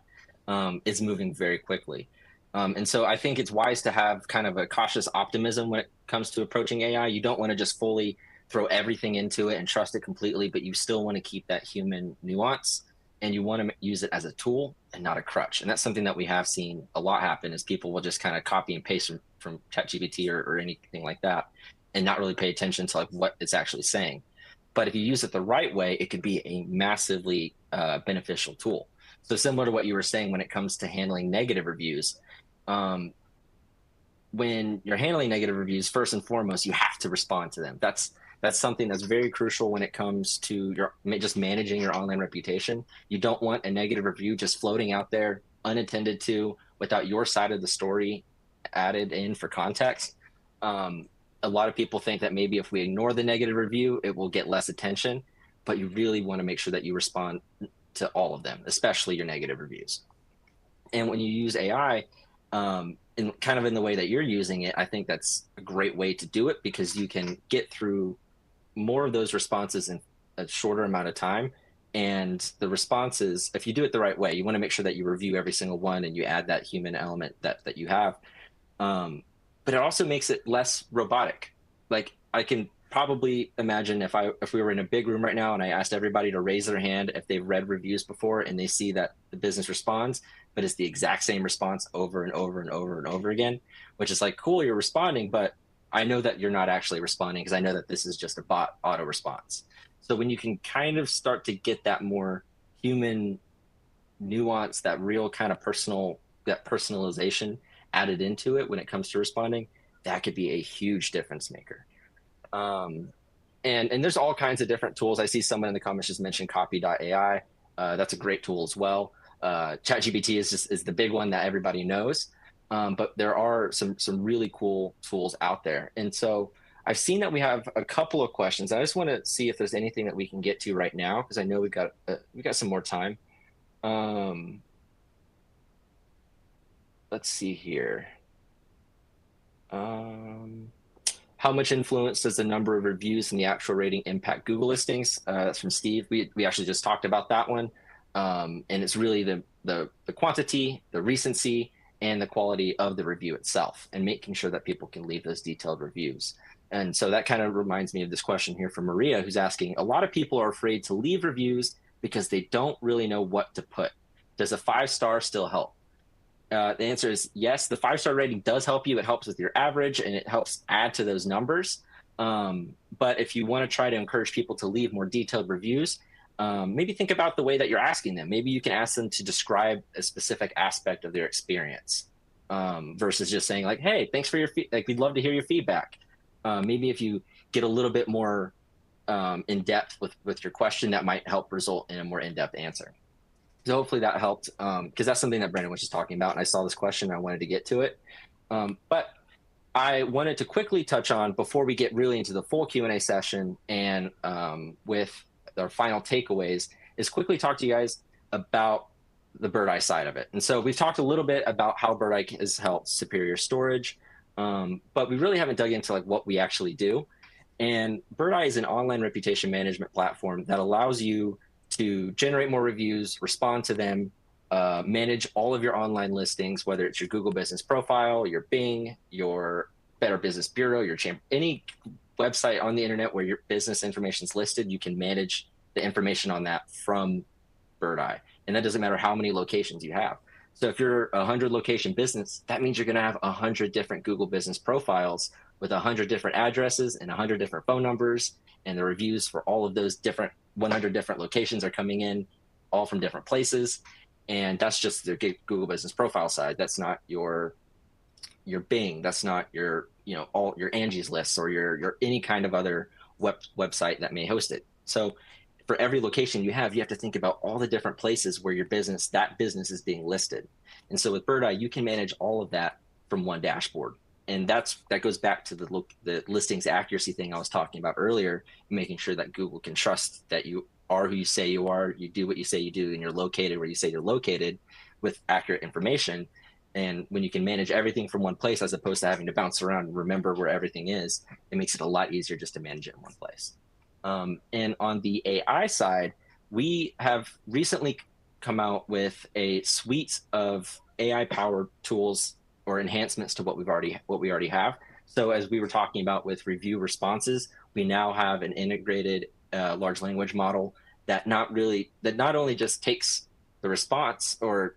is moving very quickly. And so I think it's wise to have kind of a cautious optimism when it comes to approaching AI. You don't want to just fully throw everything into it and trust it completely, but you still want to keep that human nuance, and you want to use it as a tool and not a crutch. And that's something that we have seen a lot happen, is people will just kind of copy and paste from ChatGPT or anything like that and not really pay attention to like what it's actually saying. But if you use it the right way, it could be a massively beneficial tool. So similar to what you were saying when it comes to handling negative reviews, when you're handling negative reviews, first and foremost, you have to respond to them. That's something that's very crucial when it comes to your just managing your online reputation. You don't want a negative review just floating out there unattended to, without your side of the story added in for context. A lot of people think that maybe if we ignore the negative review, it will get less attention, but you really want to make sure that you respond to all of them, especially your negative reviews. And when you use AI, in kind of in the way that you're using it, I think that's a great way to do it, because you can get through more of those responses in a shorter amount of time. And the responses, if you do it the right way, you want to make sure that you review every single one and you add that human element that you have. But it also makes it less robotic. Like, I can probably imagine if we were in a big room right now and I asked everybody to raise their hand if they've read reviews before and they see that the business responds, but it's the exact same response over and over and over and over again, which is like, cool, you're responding, but I know that you're not actually responding because I know that this is just a bot auto response. So when you can kind of start to get that more human nuance, that real kind of that personalization added into it when it comes to responding, that could be a huge difference maker. And there's all kinds of different tools. I see someone in the comments just mentioned copy.ai. That's a great tool as well. ChatGPT is the big one that everybody knows. But there are some really cool tools out there. And so I've seen that we have a couple of questions. I just want to see if there's anything that we can get to right now, because I know we got some more time. Let's see here. How much influence does the number of reviews and the actual rating impact Google listings? That's from Steve. We actually just talked about that one. And it's really the quantity, the recency, and the quality of the review itself, and making sure that people can leave those detailed reviews. And so that kind of reminds me of this question here from Maria, who's asking, a lot of people are afraid to leave reviews because they don't really know what to put. Does a 5-star still help? The answer is yes. The 5-star rating does help you. It helps with your average and it helps add to those numbers. But if you want to try to encourage people to leave more detailed reviews, maybe think about the way that you're asking them. Maybe you can ask them to describe a specific aspect of their experience, versus just saying like, hey, thanks for your like, we'd love to hear your feedback. Maybe if you get a little bit more in depth with your question, that might help result in a more in-depth answer. So hopefully that helped, because that's something that Brandon was just talking about, and I saw this question and I wanted to get to it. But I wanted to quickly touch on, before we get really into the full Q&A session and with our final takeaways, is quickly talk to you guys about the Birdeye side of it. And so we've talked a little bit about how Birdeye has helped superior storage, but we really haven't dug into like what we actually do. And Birdeye is an online reputation management platform that allows you to generate more reviews, respond to them, manage all of your online listings, whether it's your Google Business Profile, your Bing, your Better Business Bureau, your any website on the internet where your business information is listed. You can manage the information on that from Birdeye, and that doesn't matter how many locations you have. So if you're a 100 location business, that means you're going to have 100 different Google Business Profiles with 100 different addresses and 100 different phone numbers, and the reviews for all of those different 100 different locations are coming in, all from different places. And that's just the Google Business Profile side. That's not your Bing. That's not your all your Angie's lists or your any kind of other website that may host it. So for every location you have to think about all the different places where that business is being listed. And so with Birdeye, you can manage all of that from one dashboard. And that goes back to the listings accuracy thing I was talking about earlier, making sure that Google can trust that you are who you say you are, you do what you say you do, and you're located where you say you're located with accurate information. And when you can manage everything from one place, as opposed to having to bounce around and remember where everything is, it makes it a lot easier just to manage it in one place. And on the AI side, we have recently come out with a suite of AI-powered tools or enhancements to what we already have. So as we were talking about with review responses, we now have an integrated large language model that not only just takes the response or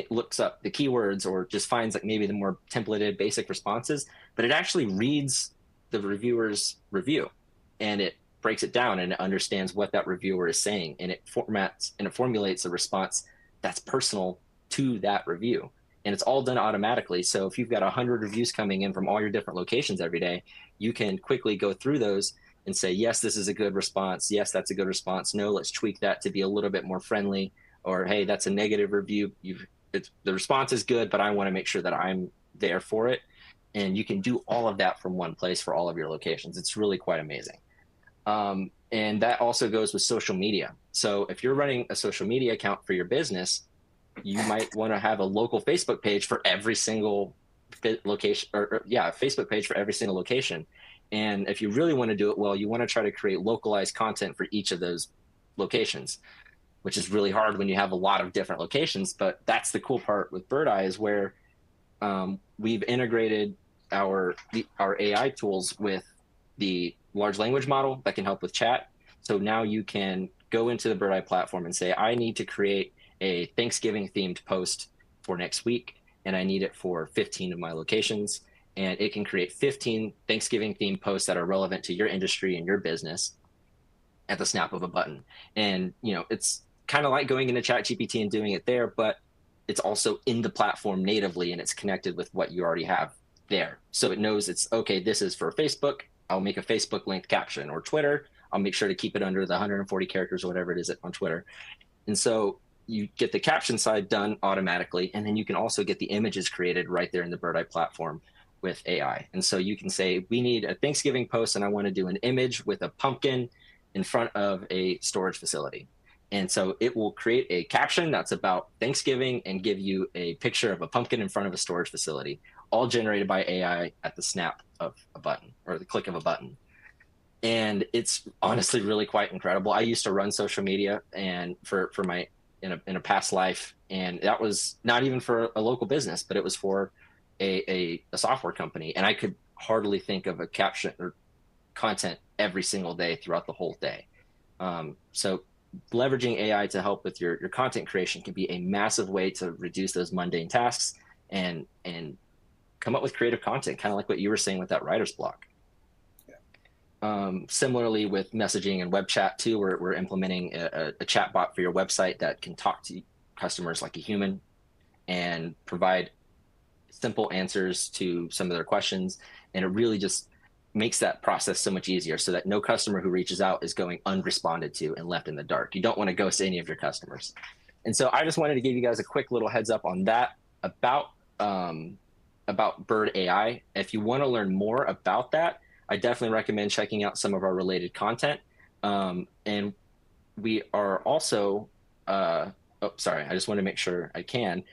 looks up the keywords or just finds like maybe the more templated basic responses, but it actually reads the reviewer's review and it breaks it down and it understands what that reviewer is saying, and it formulates a response that's personal to that review. And it's all done automatically. So if you've got 100 reviews coming in from all your different locations every day, you can quickly go through those and say, yes, this is a good response. Yes, that's a good response. No, let's tweak that to be a little bit more friendly. Or, hey, that's a negative review. The response is good, but I want to make sure that I'm there for it. And you can do all of that from one place for all of your locations. It's really quite amazing. And that also goes with social media. So if you're running a social media account for your business, you might want to have a local Facebook page for every single location, Facebook page for every single location. And if you really want to do it well, you want to try to create localized content for each of those locations, which is really hard when you have a lot of different locations. But that's the cool part with Birdeye, is where we've integrated our AI tools with the large language model that can help with chat. So now you can go into the Birdeye platform and say, I need to create a Thanksgiving themed post for next week, and I need it for 15 of my locations. And it can create 15 Thanksgiving themed posts that are relevant to your industry and your business at the snap of a button. And, it's kind of like going into ChatGPT and doing it there, but it's also in the platform natively, and it's connected with what you already have there. So it knows it's, okay, this is for Facebook. I'll make a Facebook linked caption, or Twitter. I'll make sure to keep it under the 140 characters or whatever it is on Twitter. And so you get the caption side done automatically, and then you can also get the images created right there in the Birdeye platform with AI. And so you can say, we need a Thanksgiving post, and I want to do an image with a pumpkin in front of a storage facility. And so it will create a caption that's about Thanksgiving and give you a picture of a pumpkin in front of a storage facility, all generated by AI at the snap of a button or the click of a button. And it's honestly really quite incredible. I used to run social media and for my in a past life, and that was not even for a local business, but it was for a software company. And I could hardly think of a caption or content every single day throughout the whole day. So leveraging AI to help with your content creation can be a massive way to reduce those mundane tasks and come up with creative content, kind of like what you were saying with that writer's block. Similarly with messaging and web chat too, we're implementing a chat bot for your website that can talk to customers like a human and provide simple answers to some of their questions. And it really just makes that process so much easier, so that no customer who reaches out is going unresponded to and left in the dark. You don't want to ghost any of your customers. And so I just wanted to give you guys a quick little heads up on that about Bird AI. If you want to learn more about that, I definitely recommend checking out some of our related content. And we are also, I just want to make sure I can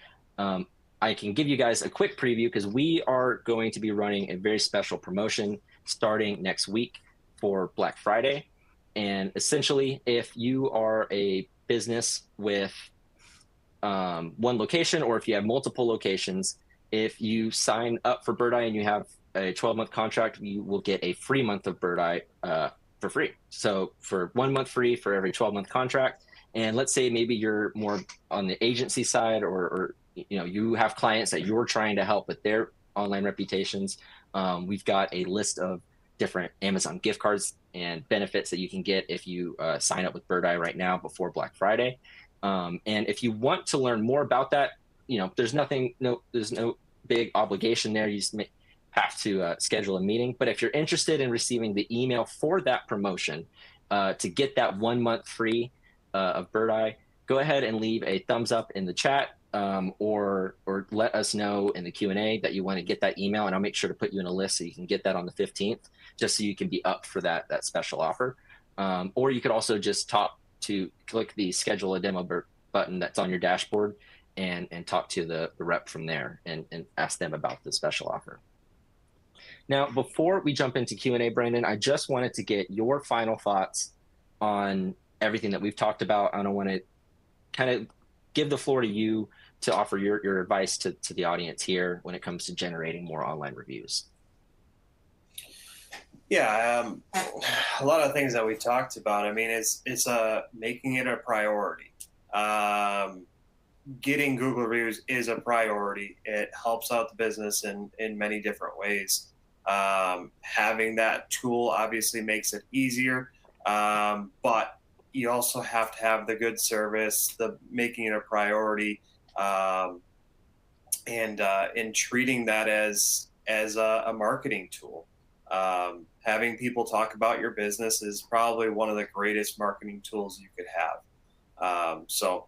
give you guys a quick preview, because we are going to be running a very special promotion starting next week. for Black Friday. And essentially, if you are a business with one location, or if you have multiple locations, if you sign up for Birdeye and you have a 12-month contract, you will get a free month of Birdeye for free. So for 1 month free for every 12-month contract. And let's say maybe you're more on the agency side, or you have clients that you're trying to help with their online reputations. We've got a list of different Amazon gift cards and benefits that you can get if you sign up with Birdeye right now before Black Friday. And if you want to learn more about that, there's no big obligation there. You just have to schedule a meeting. But if you're interested in receiving the email for that promotion, to get that 1 month free of Birdeye, go ahead and leave a thumbs up in the chat, or let us know in the Q&A that you want to get that email, and I'll make sure to put you in a list so you can get that on the 15th, just so you can be up for that special offer. Or you could also just click the schedule a demo button that's on your dashboard and talk to the rep from there and ask them about the special offer. Now, before we jump into Q&A, Brandon, I just wanted to get your final thoughts on everything that we've talked about. I don't want to kind of give the floor to you to offer your advice to the audience here when it comes to generating more online reviews. Yeah, a lot of things that we talked about. I mean, it's making it a priority. Getting Google reviews is a priority. It helps out the business in many different ways. Having that tool obviously makes it easier, but you also have to have the good service, the making it a priority, and treating that as a marketing tool. Having people talk about your business is probably one of the greatest marketing tools you could have. So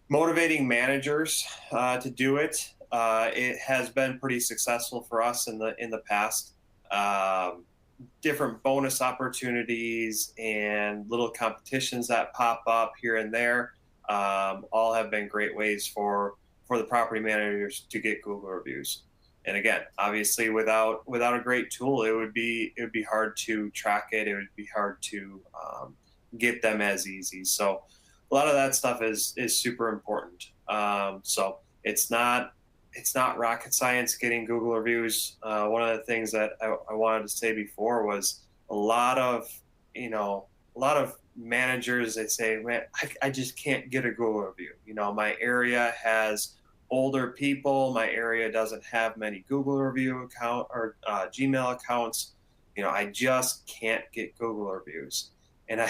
motivating managers to do it, it has been pretty successful for us in the past. Different bonus opportunities and little competitions that pop up here and there, all have been great ways for the property managers to get Google reviews. And again, obviously, without a great tool, it would be hard to track it. It would be hard to get them as easy. So a lot of that stuff is super important. So it's not rocket science getting Google reviews. One of the things that I wanted to say before was a lot of managers, they say, man, I just can't get a Google review. My area has older people. My area doesn't have many Google review account or Gmail accounts. I just can't get Google reviews. And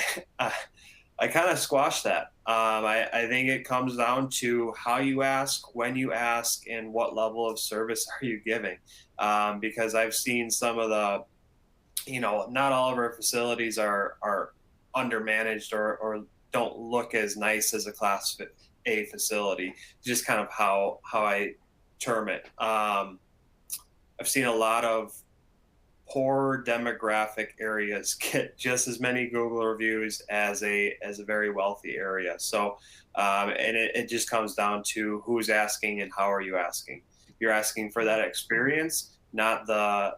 I kind of squash that. I think it comes down to how you ask, when you ask, and what level of service are you giving. Because I've seen some of the, not all of our facilities are undermanaged or don't look as nice as a Class A facility. Just kind of how I term it. I've seen a lot of poor demographic areas get just as many Google reviews as a very wealthy area. So, and it just comes down to who's asking and how are you asking. You're asking for that experience, not the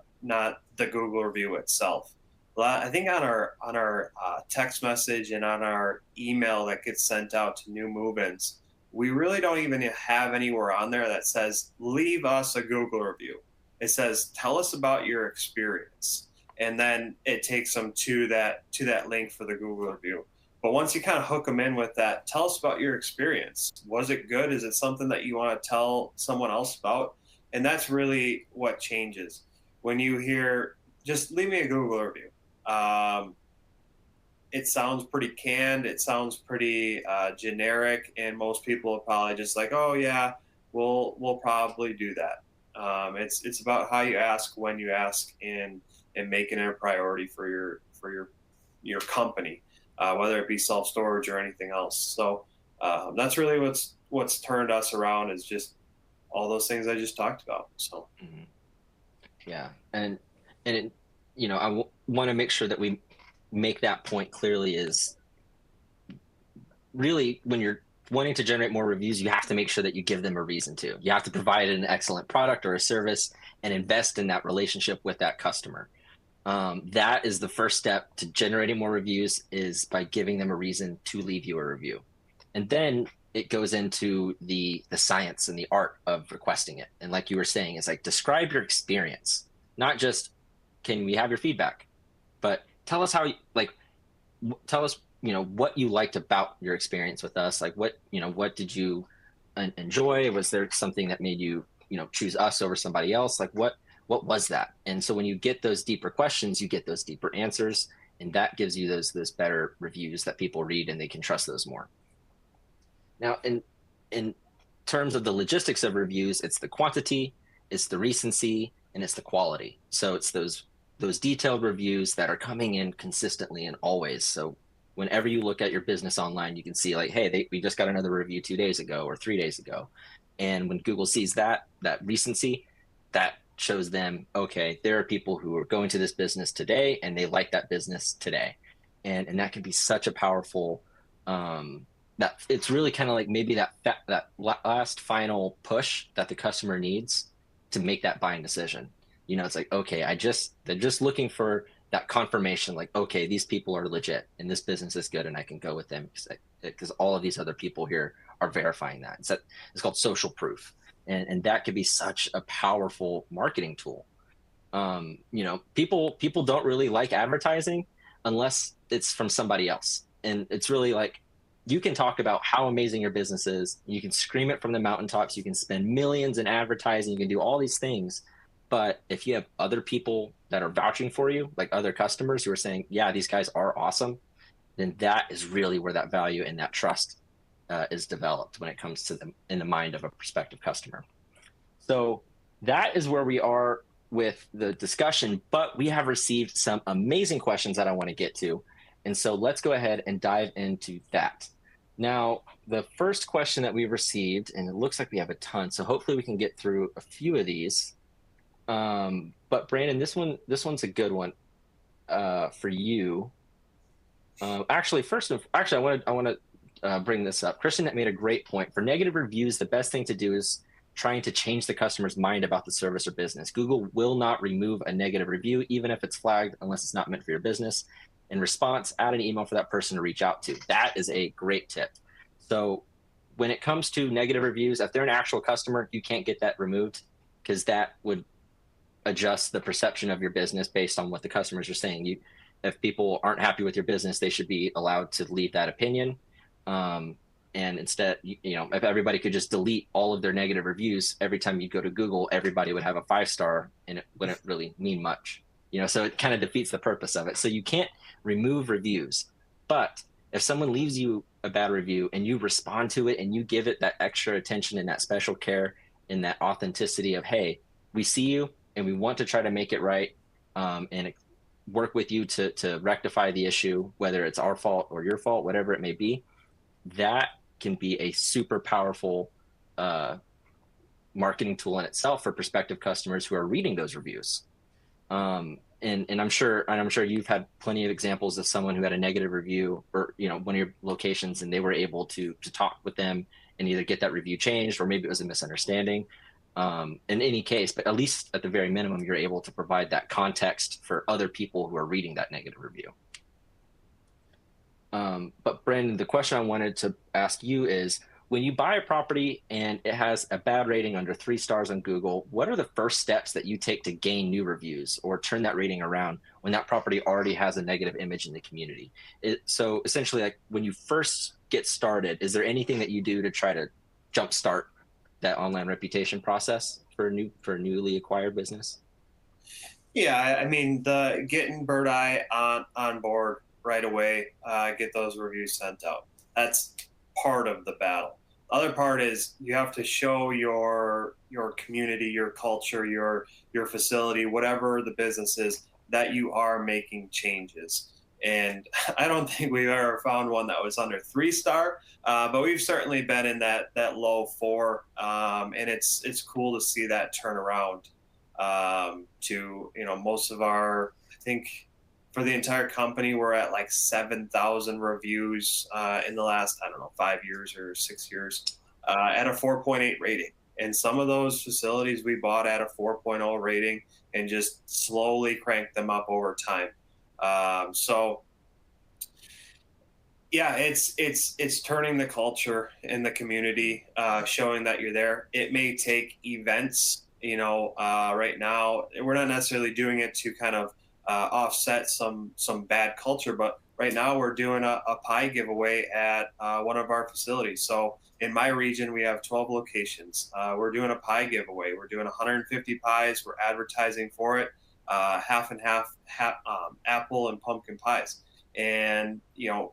Google review itself. I think on our text message and on our email that gets sent out to new move-ins, we really don't even have anywhere on there that says leave us a Google review. It says, tell us about your experience. And then it takes them to that link for the Google review. But once you kind of hook them in with that, tell us about your experience. Was it good? Is it something that you want to tell someone else about? And that's really what changes. When you hear, just leave me a Google review. It sounds pretty canned. It sounds pretty generic. And most people are probably just like, oh yeah, we'll probably do that. It's about how you ask, when you ask, and making it a priority for your company, whether it be self-storage or anything else. So that's really what's turned us around, is just all those things I just talked about. So yeah, and I want to make sure that we make that point clearly, is really when you're wanting to generate more reviews, you have to make sure that you give them a reason to. You have to provide an excellent product or a service and invest in that relationship with that customer. That is the first step to generating more reviews, is by giving them a reason to leave you a review. And then it goes into the science and the art of requesting it. And like you were saying, it's like, describe your experience, not just, can we have your feedback, but tell us how you, like, tell us, what you liked about your experience with us. Like, what did you enjoy? Was there something that made you, choose us over somebody else? Like, what was that? And so when you get those deeper questions, you get those deeper answers, and that gives you those better reviews that people read, and they can trust those more. Now, in terms of the logistics of reviews, it's the quantity, it's the recency, and it's the quality. So it's those detailed reviews that are coming in consistently and always. So whenever you look at your business online, you can see like, hey, we just got another review 2 days ago or 3 days ago. And when Google sees that recency, that shows them, okay, there are people who are going to this business today and they like that business today. And that can be such a powerful, that it's really kind of like maybe that last final push that the customer needs to make that buying decision. It's like, okay, they're just looking for that confirmation, like, okay, these people are legit and this business is good and I can go with them because all of these other people here are verifying that. It's called social proof. And that could be such a powerful marketing tool. People don't really like advertising unless it's from somebody else. And it's really like, you can talk about how amazing your business is. You can scream it from the mountaintops. You can spend millions in advertising. You can do all these things. But if you have other people that are vouching for you, like other customers who are saying, yeah, these guys are awesome, then that is really where that value and that trust is developed when it comes to them in the mind of a prospective customer. So that is where we are with the discussion, but we have received some amazing questions that I want to get to. And so let's go ahead and dive into that. Now, the first question that we received, and it looks like we have a ton, so hopefully we can get through a few of these. But Brandon, this one's a good one for you. Actually, I want to bring this up. Christian made a great point. For negative reviews, the best thing to do is trying to change the customer's mind about the service or business. Google will not remove a negative review, even if it's flagged, unless it's not meant for your business. In response, add an email for that person to reach out to. That is a great tip. So when it comes to negative reviews, if they're an actual customer, you can't get that removed, because that would adjust the perception of your business based on what the customers are saying. If people aren't happy with your business, they should be allowed to leave that opinion. And instead, if everybody could just delete all of their negative reviews, every time you go to Google, everybody would have a 5-star, and it wouldn't really mean much. So it kind of defeats the purpose of it. So you can't remove reviews. But if someone leaves you a bad review and you respond to it and you give it that extra attention and that special care and that authenticity of, hey, we see you and we want to try to make it right, and work with you to rectify the issue, whether it's our fault or your fault, whatever it may be, that can be a super powerful marketing tool in itself for prospective customers who are reading those reviews. And I'm sure you've had plenty of examples of someone who had a negative review, or one of your locations, and they were able to talk with them and either get that review changed, or maybe it was a misunderstanding. In any case, but at least at the very minimum, you're able to provide that context for other people who are reading that negative review. But Brandon, the question I wanted to ask you is, when you buy a property and it has a bad rating under 3 stars on Google, what are the first steps that you take to gain new reviews or turn that rating around when that property already has a negative image in the community? So essentially, like, when you first get started, is there anything that you do to try to jumpstart that online reputation process for a newly acquired business? Yeah, I mean, the getting Birdeye on board right away, get those reviews sent out. That's part of the battle. The other part is you have to show your community, your culture, your facility, whatever the business is, that you are making changes. And I don't think we've ever found one that was under 3-star, but we've certainly been in that low 4, and it's cool to see that turn around. To most of our, I think, for the entire company, we're at like 7,000 reviews in the last, I don't know, 5 years or 6 years, at a 4.8 rating. And some of those facilities we bought at a 4.0 rating and just slowly cranked them up over time. So yeah, it's turning the culture in the community, showing that you're there. It may take events. Right now we're not necessarily doing it to kind of offset some bad culture, but right now we're doing a pie giveaway at one of our facilities. So in my region, we have 12 locations. We're doing a pie giveaway. We're doing 150 pies. We're advertising for it, half and half, apple and pumpkin pies, and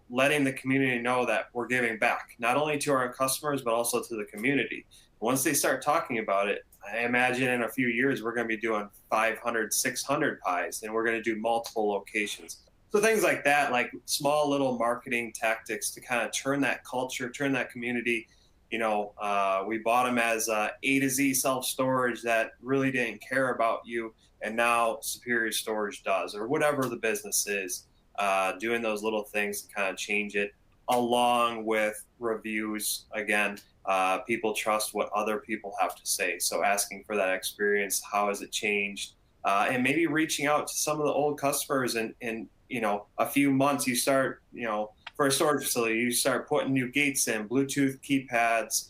letting the community know that we're giving back not only to our customers but also to the community. Once they start talking about it, I imagine in a few years we're going to be doing 500, 600 pies, and we're going to do multiple locations. So things like that, like small little marketing tactics to kind of turn that culture, turn that community. We bought them as A to Z self-storage that really didn't care about you, and now Superior Storage does, or whatever the business is. Doing those little things to kind of change it, along with reviews. Again, people trust what other people have to say. So asking for that experience, how has it changed? And maybe reaching out to some of the old customers, and a few months you start, for a storage facility, you start putting new gates in, Bluetooth keypads,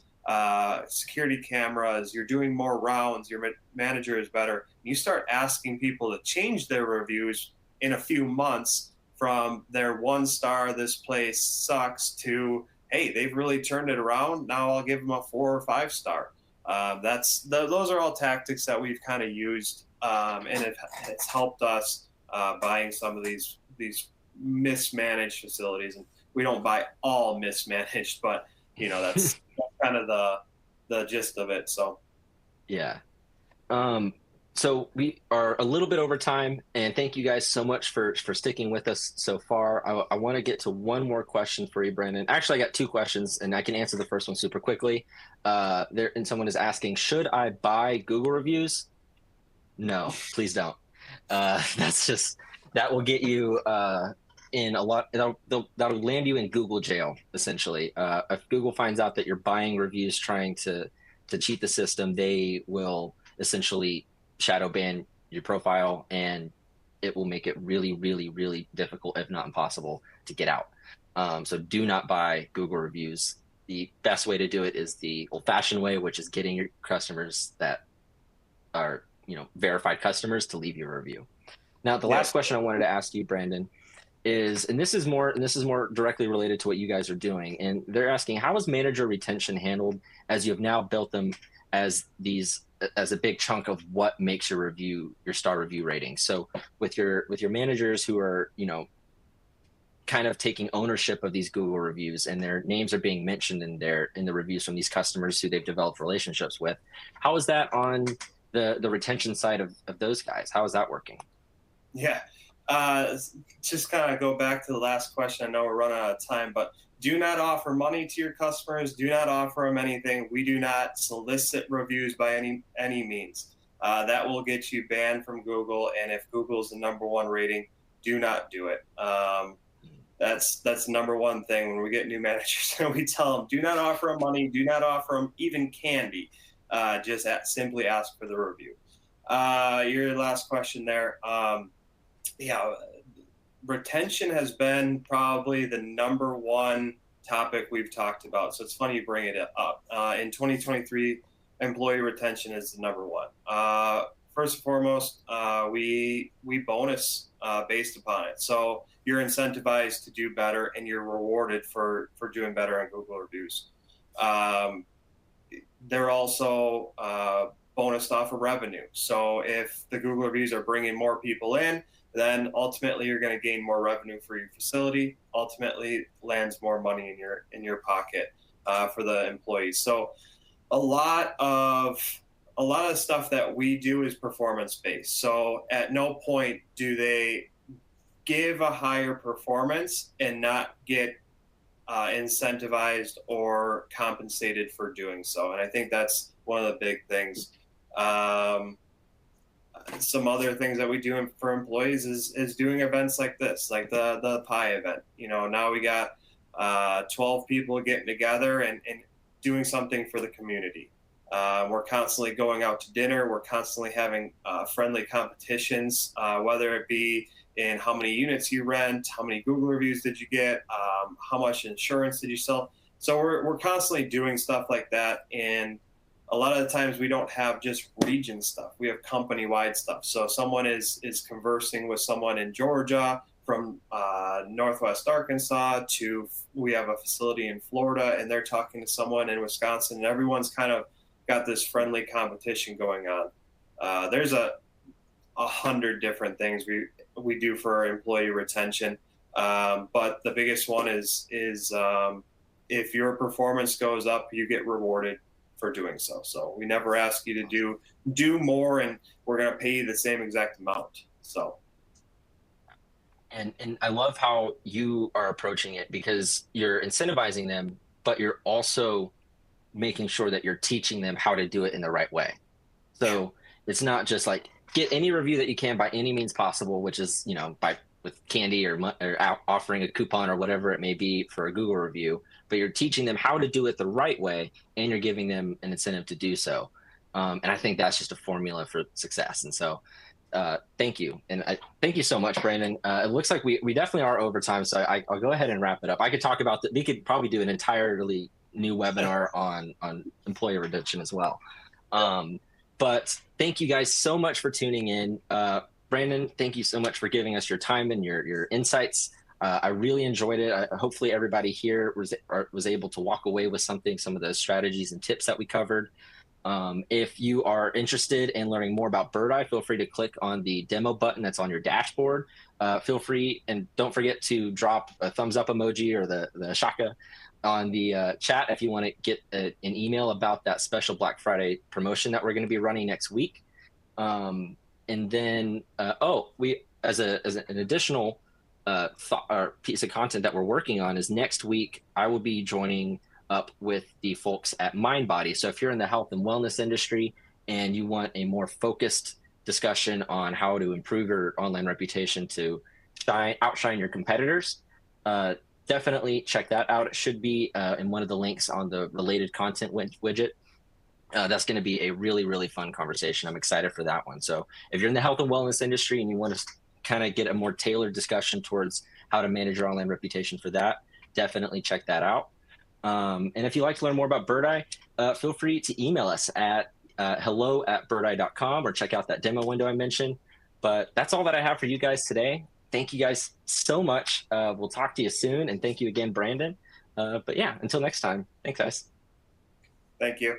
security cameras, you're doing more rounds, your manager is better. You start asking people to change their reviews in a few months, from their 1 star, this place sucks, to, hey, they've really turned it around, now I'll give them a 4 or 5 star. Those are all tactics that we've kind of used, and it's helped us buying some of these mismanaged facilities. And we don't buy all mismanaged, but that's kind of the gist of it. So Yeah. So we are a little bit over time, and thank you guys so much for sticking with us so far. I want to get to one more question for you, Brandon. Actually, I got two questions, and I can answer the first one super quickly. Someone is asking, should I buy Google reviews? No, please don't. That will get you in a lot. That'll land you in Google jail, essentially. If Google finds out that you're buying reviews trying to cheat the system, they will essentially shadow ban your profile, and it will make it really, really, really difficult, if not impossible, to get out. So do not buy Google reviews. The best way to do it is the old-fashioned way, which is getting your customers that are verified customers to leave you a review. Now, the last question I wanted to ask you, Brandon, is, and this is more directly related to what you guys are doing, and they're asking, how is manager retention handled as you have now built them as a big chunk of what makes your star review rating? So with your managers who are kind of taking ownership of these Google reviews, and their names are being mentioned in the reviews from these customers who they've developed relationships with, how is that on the retention side of those guys? How is that working? Yeah. Just kind of go back to the last question. I know we're running out of time, but do not offer money to your customers. Do not offer them anything. We do not solicit reviews by any means. That will get you banned from Google. And if Google's the #1 rating, do not do it. That's the #1 thing when we get new managers. We tell them, do not offer them money. Do not offer them even candy. Just simply ask for the review. Your last question there. Retention has been probably the #1 topic we've talked about. So it's funny you bring it up. In 2023, employee retention is the #1. First and foremost, we bonus based upon it. So you're incentivized to do better, and you're rewarded for doing better on Google reviews. They're also bonused off of revenue. So if the Google reviews are bringing more people in, then ultimately you're going to gain more revenue for your facility. Ultimately, lands more money in your pocket for the employees. So a lot of stuff that we do is performance based. So at no point do they give a higher performance and not get incentivized or compensated for doing so. And I think that's one of the big things. Some other things that we do for employees is doing events like this, like the pie event. Now we got 12 people getting together and doing something for the community. We're constantly going out to dinner. We're constantly having friendly competitions, whether it be in how many units you rent, how many Google reviews did you get, how much insurance did you sell. So we're constantly doing stuff like that. And a lot of the times we don't have just region stuff. We have company-wide stuff. So someone is conversing with someone in Georgia, from Northwest Arkansas, to we have a facility in Florida, and they're talking to someone in Wisconsin, and everyone's kind of got this friendly competition going on. There's a 100 different things we do for employee retention, but the biggest one is if your performance goes up, you get rewarded for doing so. So we never ask you to do more, and we're going to pay you the same exact amount. So. And I love how you are approaching it, because you're incentivizing them, but you're also making sure that you're teaching them how to do it in the right way. So it's not just like get any review that you can by any means possible, which is, by with candy or offering a coupon or whatever it may be for a Google review, but you're teaching them how to do it the right way, and you're giving them an incentive to do so. And I think that's just a formula for success. And so thank you. And thank you so much, Brandon. It looks like we definitely are over time, so I'll go ahead and wrap it up. I could talk about we could probably do an entirely new webinar on employee retention as well. But thank you guys so much for tuning in. Brandon, thank you so much for giving us your time and your insights. I really enjoyed it. Hopefully everybody here was able to walk away with something, some of those strategies and tips that we covered. If you are interested in learning more about Birdeye, feel free to click on the demo button that's on your dashboard. Feel free, and don't forget to drop a thumbs up emoji or the shaka on the chat if you want to get an email about that special Black Friday promotion that we're going to be running next week. And then, we as an additional piece of content that we're working on is next week I will be joining up with the folks at MindBody. So if you're in the health and wellness industry and you want a more focused discussion on how to improve your online reputation to outshine your competitors, definitely check that out. It should be in one of the links on the related content widget. That's going to be a really, really fun conversation. I'm excited for that one. So if you're in the health and wellness industry and you want to kind of get a more tailored discussion towards how to manage your online reputation for that, definitely check that out. And if you'd like to learn more about Birdeye, feel free to email us at hello@birdeye.com or check out that demo window I mentioned. But that's all that I have for you guys today. Thank you guys so much. We'll talk to you soon. And thank you again, Brandon. But yeah, until next time. Thanks, guys. Thank you.